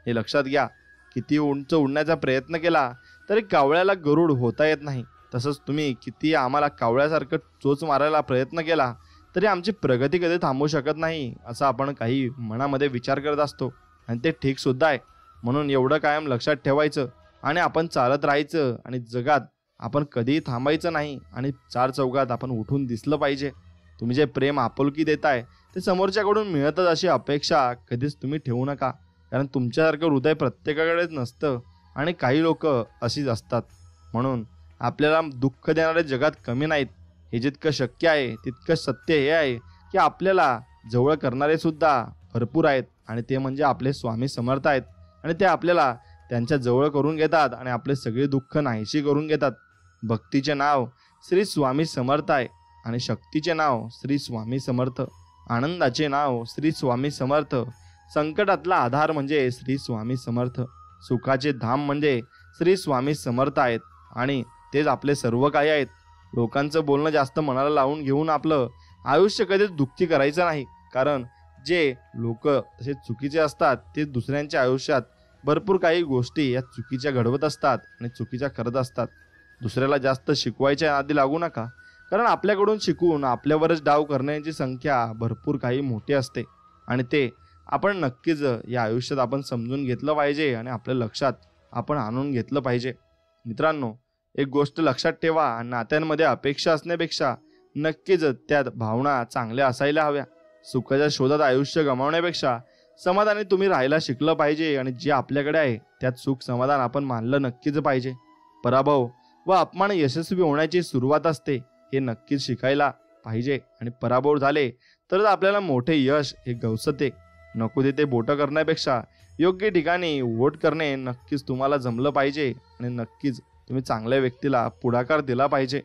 Speaker 1: हे लक्षात घ्या. किती उंच उडण्याचा प्रयत्न केला तरी कावळ्याला गरुड होता येत नाही. तसंच तुम्ही किती आम्हाला कावळ्यासारखं चोच मारायला प्रयत्न केला तरी आमची प्रगती कधी थांबवू शकत नाही, असं आपण काही मनामध्ये विचार करत असतो. आणि ते ठीक सुद्धा आहे. म्हणून एवढं कायम लक्षात ठेवायचं आणि आपण चालत राहायचं आणि जगात आपण कधीही थांबायचं नाही आणि चार चौघात आपण उठून दिसलं पाहिजे. तुम्ही जे प्रेम आपुलकी देताय ते समोरच्याकडून मिळतच अशी अपेक्षा कधीच तुम्ही ठेवू नका. कारण तुमच्यासारखं हृदय प्रत्येकाकडेच नसतं आणि काही लोक अशीच असतात. म्हणून आपल्याला दुःख देणारे जगात कमी नाहीत. हे जितकं शक्य आहे तितकं सत्य हे आहे की आपल्याला जवळ करणारे सुद्धा भरपूर आहेत आणि ते म्हणजे आपले स्वामी समर्थ आहेत. आणि ते आपल्याला त्यांच्या जवळ करून घेतात आणि आपले सगळे दुःख नाहीशी करून घेतात. भक्तीचे नाव श्री स्वामी समर्थ आहे आणि शक्तीचे नाव श्री स्वामी समर्थ. आनंदाचे नाव श्री स्वामी समर्थ. संकटातला आधार म्हणजे श्री स्वामी समर्थ. सुखाचे धाम म्हणजे श्री स्वामी समर्थ आहेत आणि तेच आपले सर्व काही आहेत. लोकांचं बोलणं जास्त मनाला लावून घेऊन आपलं आयुष्य कधीच दुःखी करायचं नाही. कारण जे लोक तसे चुकीचे असतात ते दुसऱ्यांच्या आयुष्यात भरपूर काही गोष्टी या चुकीच्या घडवत असतात आणि चुकीच्या करत असतात. दुसऱ्याला जास्त शिकवायच्या आधी लागू नका. कारण आपल्याकडून शिकून आपल्यावरच डाव करण्याची संख्या भरपूर काही मोठी असते आणि ते आपण नक्कीच या आयुष्यात आपण समजून घेतलं पाहिजे आणि आपल्या लक्षात आपण आणून घेतलं पाहिजे. मित्रांनो, एक गोष्ट लक्षात ठेवा, नात्यांमध्ये अपेक्षा असण्यापेक्षा नक्कीच त्यात भावना चांगल्या असायला हव्या. सुखाच्या शोधात आयुष्य गमावण्यापेक्षा समाधानी तुम्ही राहायला शिकलं पाहिजे आणि जे आपल्याकडे आहे त्यात सुख समाधान आपण मानलं नक्कीच पाहिजे. पराभव व अपमान यशस्वी होण्याची सुरुवात असते हे नक्कीच शिकायला पाहिजे आणि पराभव झाले तरच आपल्याला मोठे यश हे गवसते. नको तिथे बोटं करण्यापेक्षा योग्य ठिकाणी वोट करणे नक्कीच तुम्हाला जमलं पाहिजे आणि नक्कीच तुम्ही चांगल्या व्यक्तीला पुढाकार दिला पाहिजे.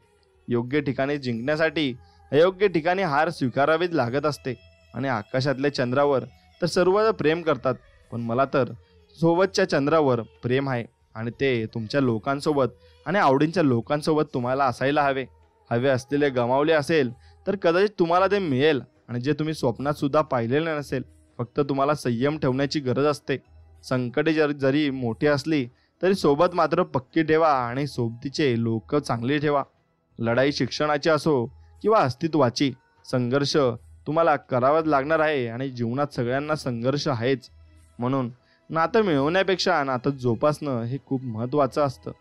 Speaker 1: योग्य ठिकाणी जिंकण्यासाठी अयोग्य ठिकाणी हार स्वीकारावीच लागत असते. आणि आकाशातल्या चंद्रावर तर सर्व प्रेम करतात, पण मला तर सोबतच्या चंद्रावर प्रेम आहे आणि ते तुमच्या लोकांसोबत आणि आवडींच्या लोकांसोबत तुम्हाला असायला हवे. हवे असलेले गमावले असेल तर कदाचित तुम्हाला ते मिळेल आणि जे तुम्ही स्वप्नात सुद्धा पाहिलेले नसेल. फक्त तुम्हाला संयम ठेवण्याची गरज असते. संकटे जरी मोठी असली तरी सोबत मात्र पक्की ठेवा आणि सोबतीचे लोक चांगले ठेवा. लढाई शिक्षणाची असो किंवा अस्तित्वाची, संघर्ष तुम्हाला करावाच लागणार आहे आणि जीवनात सगळ्यांना संघर्ष आहेच. म्हणून नातं मिळवण्यापेक्षा नातं जोपासणं हे खूप महत्त्वाचं असतं.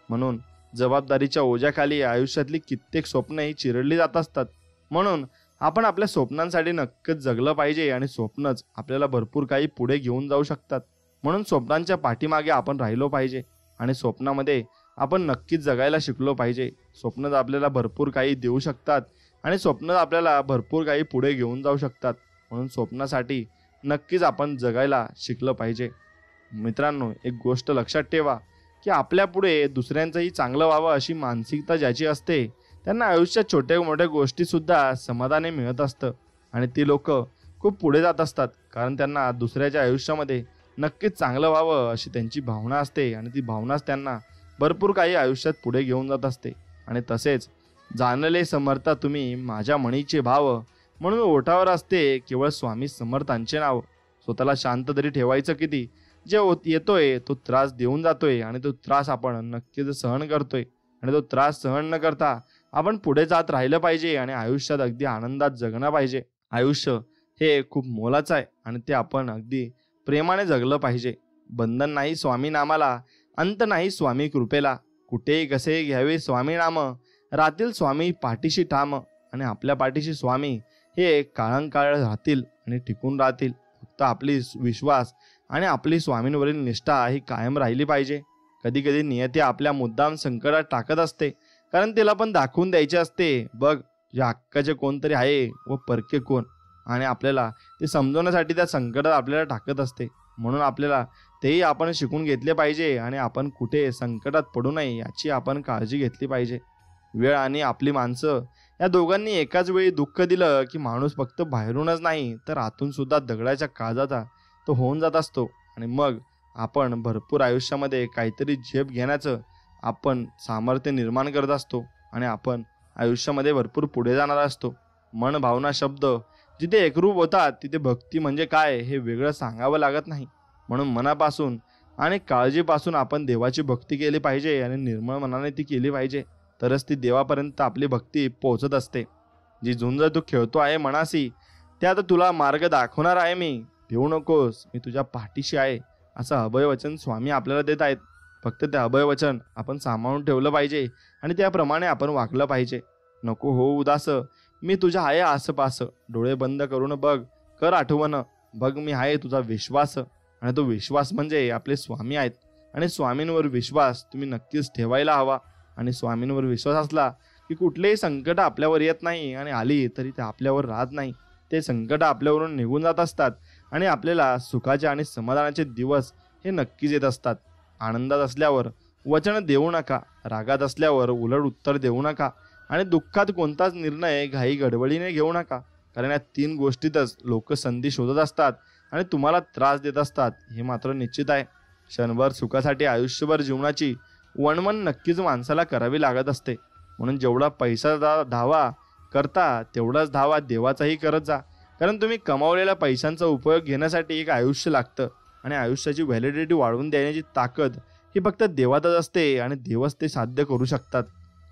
Speaker 1: म्हणून जबाबदारीच्या ओझ्याखाली आयुष्यातली कित्येक स्वप्नही चिरडली जात असतात. म्हणून आपण आपल्या स्वप्नांसाठी नक्कीच जगलं पाहिजे आणि स्वप्नच आपल्याला भरपूर काही पुढे घेऊन जाऊ शकतात. म्हणून स्वप्नांच्या पाठीमागे आपण राहिलो पाहिजे आणि स्वप्नामध्ये आपण नक्कीच जगायला शिकलो पाहिजे. स्वप्नच आपल्याला भरपूर काही देऊ शकतात आणि स्वप्नच आपल्याला भरपूर काही पुढे घेऊन जाऊ शकतात. म्हणून स्वप्नासाठी नक्कीच आपण जगायला शिकलं पाहिजे. मित्रांनो, एक गोष्ट लक्षात ठेवा की आपल्या पुढे दुसऱ्यांचंही चांगलं व्हावं अशी मानसिकता ज्याची असते त्यांना आयुष्यात छोट्या मोठ्या गोष्टीसुद्धा समाधाने मिळत असतं आणि ती लोक खूप पुढे जात असतात. कारण त्यांना दुसऱ्याच्या आयुष्यामध्ये नक्कीच चांगलं व्हावं अशी त्यांची भावना असते आणि ती भावनाच त्यांना भरपूर काही आयुष्यात पुढे घेऊन जात असते. आणि तसेच जाणले समर्था तुम्ही माझ्या मनीचे भाव, म्हणून ओठावर असते केवळ स्वामी समर्थांचे नाव. स्वतःला शांत तरी ठेवायचं किती, जे येतोय तो त्रास देऊन जातोय आणि तो त्रास आपण नक्कीच सहन करतोय आणि तो त्रास सहन न करता आपण पुढे जात राहिलं पाहिजे आणि आयुष्यात अगदी आनंदात जगणं पाहिजे. आयुष्य हे खूप मोलाचं आहे आणि ते आपण अगदी प्रेमाने जगलं पाहिजे. बंधन नाही स्वामी नामाला, अंत नाही स्वामी कृपेला. कुठेही कसे घ्यावे स्वामी नाम, राहतील स्वामी पाठीशी ठाम. आणि आपल्या पाठीशी स्वामी हे काळंकाळ राहतील आणि टिकून राहतील. फक्त आपली विश्वास आणि आपली स्वामींवरील निष्ठा ही कायम राहिली पाहिजे. कधी कधी नियती आपल्या मुद्दाम संकटात टाकत असते, कारण तिला पण दाखवून द्यायचे असते, बघ या हक्काचे कोणतरी आहे व परके कोण. आणि आपल्याला ते समजवण्यासाठी त्या संकटात आपल्याला टाकत असते. म्हणून आपल्याला तेही आपण शिकून घेतले पाहिजे आणि आपण कुठे संकटात पडू नये याची आपण काळजी घेतली पाहिजे. वेळ आणि आपली माणसं या दोघांनी एकाच वेळी दुःख दिलं की माणूस फक्त बाहेरूनच नाही तर आतून सुद्धा दगडाच्या काळजाचा तो होऊन जात असतो. आणि मग आपण भरपूर आयुष्यामध्ये काहीतरी झेप घेण्याचं आपण सामर्थ्य निर्माण करत असतो आणि आपण आयुष्यामध्ये भरपूर पुढे जाणार असतो. मन, भावना, शब्द जिथे एकरूप होतात तिथे भक्ती म्हणजे काय हे वेगळं सांगावं लागत नाही. म्हणून मनापासून आणि काळजीपासून आपण देवाची भक्ती केली पाहिजे आणि निर्मळ मनाने ती केली पाहिजे, तरच ती देवापर्यंत आपली भक्ती पोहोचत असते. जी झुंज तू खेळतो आहे मनाशी, त्यात तुला मार्ग दाखवणार आहे मी. भिवू नकोस, मी तुझ्या पाठीशी आहे, असं अभयवचन स्वामी आपल्याला देत आहेत. फक्त ते अभयवचन आपण सांभाळून ठेवलं पाहिजे आणि त्याप्रमाणे आपण वागलं पाहिजे. नको हो उदास, मी तुझ्या आहे आसपास. डोळे बंद करून बघ, कर आठवण, बघ मी आहे तुझा विश्वास. आणि तो विश्वास म्हणजे आपले स्वामी आहेत. आणि स्वामींवर विश्वास तुम्ही नक्कीच ठेवायला हवा. आणि स्वामींवर विश्वास असला की कुठलेही संकट आपल्यावर येत नाही, आणि आली तरी ते आपल्यावर राहत नाही. ते संकट आपल्यावरून निघून जात असतात आणि आपल्याला सुखाचे आणि समाधानाचे दिवस हे नक्कीच येत असतात. आनंदात असल्यावर वचन देऊ नका, रागात असल्यावर उलट उत्तर देऊ नका, आणि दुःखात कोणताच निर्णय घाई गडबडीने घेऊ नका. कारण या 3 गोष्टीतच लोक संधी शोधत असतात आणि तुम्हाला त्रास देत असतात, हे मात्र निश्चित आहे. क्षणभर सुखासाठी आयुष्यभर जीवनाची वणवण नक्कीच माणसाला करावी लागत असते. म्हणून जेवढा पैसा धावा करता तेवढाच धावा देवाचाही करत जा. कारण तुम्ही कमावलेल्या पैशांचा उपयोग घेण्यासाठी एक आयुष्य लागतं, आणि आयुष्याची व्हॅलिडिटी वाढवून देण्याची ताकद ही फक्त देवातच असते, आणि देवच ते साध्य करू शकतात.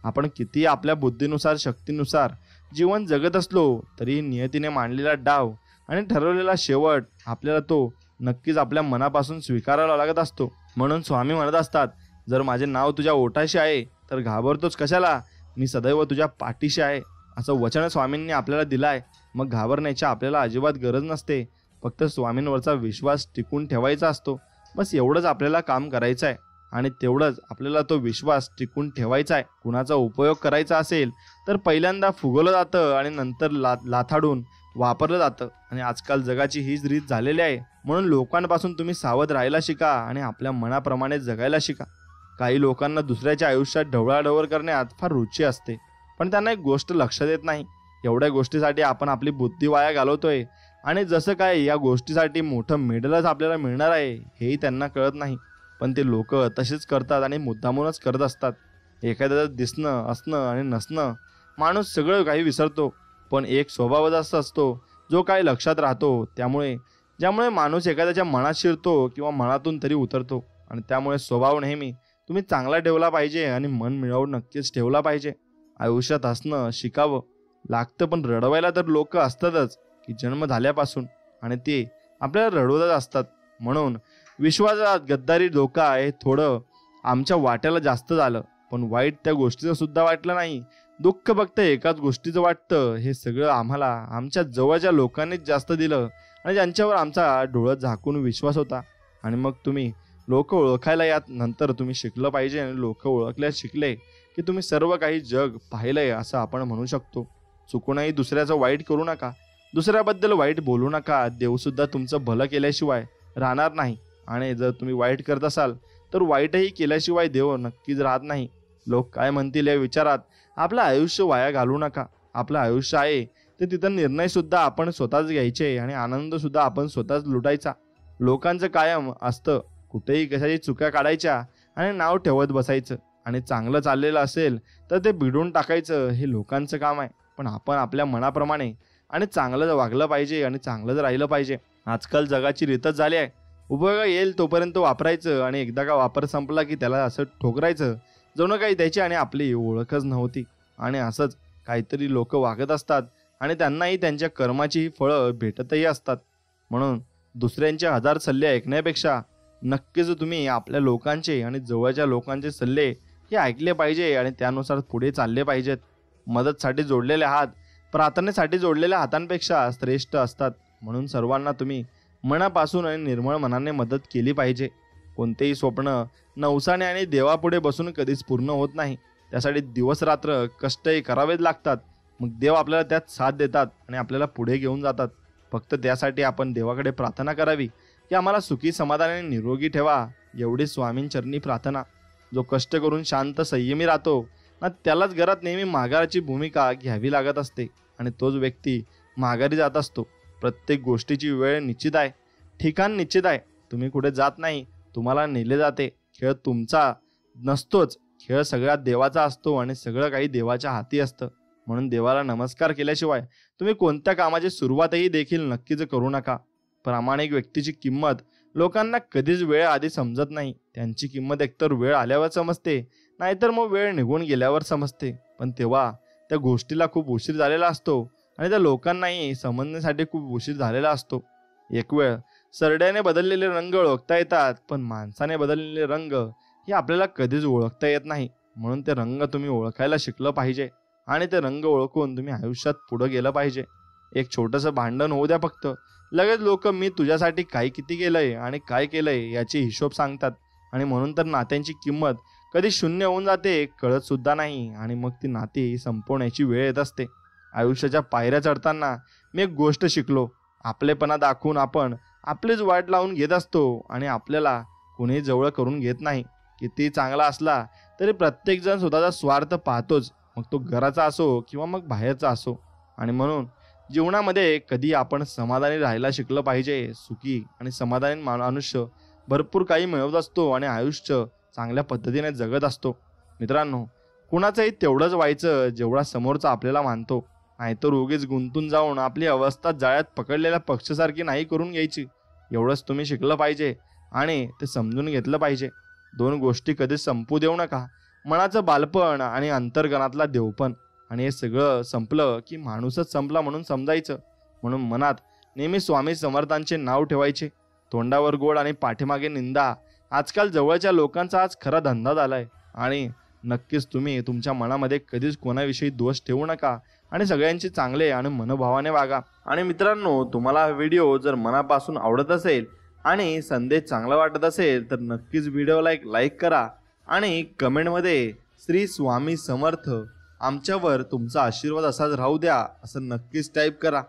Speaker 1: आपण किती आपल्या बुद्धीनुसार शक्तीनुसार जीवन जगत असलो तरी नियतीने मांडलेला डाव आणि ठरवलेला शेवट आपल्याला तो नक्कीच आपल्या मनापासून स्वीकारावा लागत असतो. म्हणून स्वामी म्हणत असतात, जर माझे नाव तुझ्या ओठाशी आहे तर घाबरतोच कशाला, मी सदैव तुझ्या पाठीशी आहे, असं वचन स्वामींनी आपल्याला दिलं आहे. मग घाबरण्याची आपल्याला अजिबात गरज नसते. फक्त स्वामींवरचा विश्वास टिकून ठेवायचा असतो. बस एवढंच आपल्याला काम करायचं आहे, आणि तेवढंच आपल्याला तो विश्वास टिकून ठेवायचा आहे. कुणाचा उपयोग करायचा असेल तर पहिल्यांदा फुगवलं जातं आणि नंतर लाथाडून वापरलं जातं. आणि आजकाल जगाची हीच रीत झालेली आहे. म्हणून लोकांपासून तुम्ही सावध राहायला शिका आणि आपल्या मनाप्रमाणे जगायला शिका. काही लोकांना दुसऱ्याच्या आयुष्यात ढवळाढवळ करण्यात फार रुची असते, पण त्यांना एक गोष्ट लक्षात येत नाही. एवढ्या गोष्टीसाठी आपण आपली बुद्धी वाया घालवतोय, आणि जसं काय या गोष्टीसाठी मोठं मेडलच आपल्याला मिळणार आहे हेही त्यांना कळत नाही. पण ते लोक तसेच करतात आणि मुद्दामूनच करत असतात. एखाद्याचं दिसणं, असणं आणि नसणं, माणूस सगळं काही विसरतो, पण एक स्वभावच असा असतो जो काही लक्षात राहतो. ज्यामुळे माणूस एखाद्याच्या मनात शिरतो किंवा मनातून तरी उतरतो. आणि त्यामुळे स्वभाव नेहमी तुम्ही चांगला ठेवला पाहिजे आणि मन मिळवून नक्कीच ठेवला पाहिजे. आयुष्यात हसणं शिकावं लागतं, पण रडवायला तर लोक असतातच की जन्म झाल्यापासून, आणि ते आपल्याला रडवतच असतात. म्हणून विश्वासात गद्दारी धोका हे थोडं आमच्या वाट्याला जास्त झालं, पण वाईट त्या गोष्टीचं सुद्धा वाटलं नाही. दुःख फक्त एकाच गोष्टीचं वाटतं, हे सगळं आम्हाला आमच्या जवळच्या लोकांनीच जास्त दिलं, आणि ज्यांच्यावर आमचा डोळं झाकून विश्वास होता. आणि मग तुम्ही लोक ओळखायला यात नंतर तुम्ही शिकलं पाहिजे, आणि लोक ओळखल्यास शिकले की तुम्ही सर्व काही जग पाहिलंय असं आपण म्हणू शकतो. चुकूनही दुसऱ्याचं वाईट करू नका, दुसऱ्याबद्दल वाईट बोलू नका. देवसुद्धा तुमचं भलं केल्याशिवाय राहणार नाही, आणि जर तुम्ही वाईट करत असाल तर वाईटही केल्याशिवाय देव नक्कीच राहत नाही. लोक काय म्हणतील या विचारात आपलं आयुष्य वाया घालू नका. आपलं आयुष्य आहे ते तिथं निर्णयसुद्धा आपण स्वतःच घ्यायचे, आणि आनंदसुद्धा आपण स्वतःच लुटायचा. लोकांचं कायम असतं कुठेही कशाची चुका काढायच्या आणि नाव ठेवत बसायचं, आणि चांगलं चाललेलं असेल तर ते बिडून टाकायचं, हे लोकांचं काम आहे. पण आपण आपल्या मनाप्रमाणे आणि चांगलं वागलं पाहिजे आणि चांगलंच राहिलं पाहिजे. आजकाल जगाची रीतच झाली आहे, उपयोग येईल तोपर्यंत वापरायचं, आणि एकदा का वापर संपला की त्याला असं ठोकरायचं जणू काही त्याची आणि आपली ओळखच नव्हती. आणि असंच काहीतरी लोक वागत असतात, आणि त्यांनाही त्यांच्या कर्माची फळं भेटतही असतात. म्हणून दुसऱ्यांचे 1000 सल्ले ऐकण्यापेक्षा नक्कीच तुम्ही आपल्या लोकांचे आणि जवळच्या लोकांचे सल्ले हे ऐकले पाहिजे, आणि त्यानुसार पुढे चालले पाहिजेत. मदतसाठी जोडलेले हात प्रार्थनेसाठी जोडलेल्या हातांपेक्षा श्रेष्ठ असतात. म्हणून सर्वांना तुम्ही मनापासून आणि निर्मळ मनाने मदत केली पाहिजे. कोणतेही स्वप्न नवसाने आणि देवापुढे बसून कधीच पूर्ण होत नाही. त्यासाठी दिवस रात्र कष्टही करावेच लागतात. मग देव आपल्याला त्यात साथ देतात आणि आपल्याला पुढे घेऊन जातात. फक्त त्यासाठी आपण देवाकडे प्रार्थना करावी की आम्हाला सुखी समाधानाने निरोगी ठेवा, एवढी स्वामींचरणी प्रार्थना. जो कष्ट करून शांत संयमी राहतो ना, त्यालाच घरात नेहमी माघाराची भूमिका घ्यावी लागत असते, आणि तोच व्यक्ती माघारी जात असतो. प्रत्येक गोष्टीची वेळ निश्चित आहे, ठिकाण निश्चित आहे. तुम्ही कुठे जात नाही, तुम्हाला नेले जाते. खेळ तुमचा नसतोच, खेळ सगळ्यात देवाचा असतो, आणि सगळं काही देवाच्या हाती असतं. म्हणून देवाला नमस्कार केल्याशिवाय तुम्ही कोणत्या कामाची सुरुवातही देखील नक्कीच करू नका. प्रामाणिक व्यक्तीची किंमत लोकांना कधीच वेळ आधी समजत नाही. त्यांची किंमत एकतर वेळ आल्यावर समजते, नाहीतर मग वेळ निघून गेल्यावर समजते. पण तेव्हा त्या गोष्टीला खूप उशीर झालेला असतो आणि त्या लोकांनाही समजण्यासाठी खूप उशीर झालेला असतो. एक वेळ सरड्याने बदललेले रंग ओळखता येतात, पण माणसाने बदललेले रंग हे आपल्याला कधीच ओळखता येत नाही. म्हणून ते रंग तुम्ही ओळखायला शिकलं पाहिजे आणि ते रंग ओळखून तुम्ही आयुष्यात पुढे गेलं पाहिजे. एक छोटंसं भांडण होऊ द्या फक्त, लगेच लोक मी तुझ्यासाठी काय किती केलंय आणि काय केलंय याची हिशोब सांगतात. आणि म्हणून तर नात्यांची किंमत कधी शून्य होऊन जाते कळत सुद्धा नाही, आणि मग ती नाती संपवण्याची वेळ येत असते. आयुष्याच्या पायऱ्या चढताना मी एक गोष्ट शिकलो, आपलेपणा दाखवून आपण आपलीच वाट लावून घेत असतो आणि आपल्याला कोणी जवळ करून घेत नाही. किती चांगला असला तरी प्रत्येकजण स्वतःचा स्वार्थ पाहतोच, मग तो घराचा असो किंवा मग बाहेरचा असो. आणि म्हणून जीवनामध्ये कधी आपण समाधानी राहायला शिकलं पाहिजे. सुखी आणि समाधानी मनुष्य भरपूर काही मिळवत असतो आणि आयुष्य चांगल्या पद्धतीने जगत असतो. मित्रांनो, कुणाचंही तेवढंच व्हायचं जेवढा समोरचा आपल्याला मानतो, नाहीतर उगीच गुंतून जाऊन आपली अवस्था जाळ्यात पकडलेल्या पक्षासारखी नाही करून घ्यायची. एवढंच तुम्ही शिकलं पाहिजे आणि ते समजून घेतलं पाहिजे. दोन गोष्टी कधीच संपू देऊ नका, मनाचं बालपण आणि अंतर्गणातला देवपण. आणि हे सगळं संपलं की माणूसच संपला म्हणून समजायचं. म्हणून मनात नेहमी स्वामी समर्थांचे नाव ठेवायचे. तोंडावर गोड आणि पाठीमागे निंदा आजकाल जवळच्या लोकांचा आज खरा धंदा झालाय. आणि नक्कीच तुम्ही तुमच्या मनामध्ये कधीच कोणाविषयी दोष ठेवू नका आणि सगळ्यांचे चांगले आणि मनोभावाने वागा. आणि मित्रांनो, तुम्हाला हा व्हिडिओ जर मनापासून आवडत असेल आणि संदेश चांगला वाटत असेल तर नक्कीच व्हिडिओला एक लाईक करा आणि कमेंटमध्ये श्री स्वामी समर्थ आमच्यावर तुमचा आशीर्वाद असाच राहू द्या असं नक्कीच टाईप करा.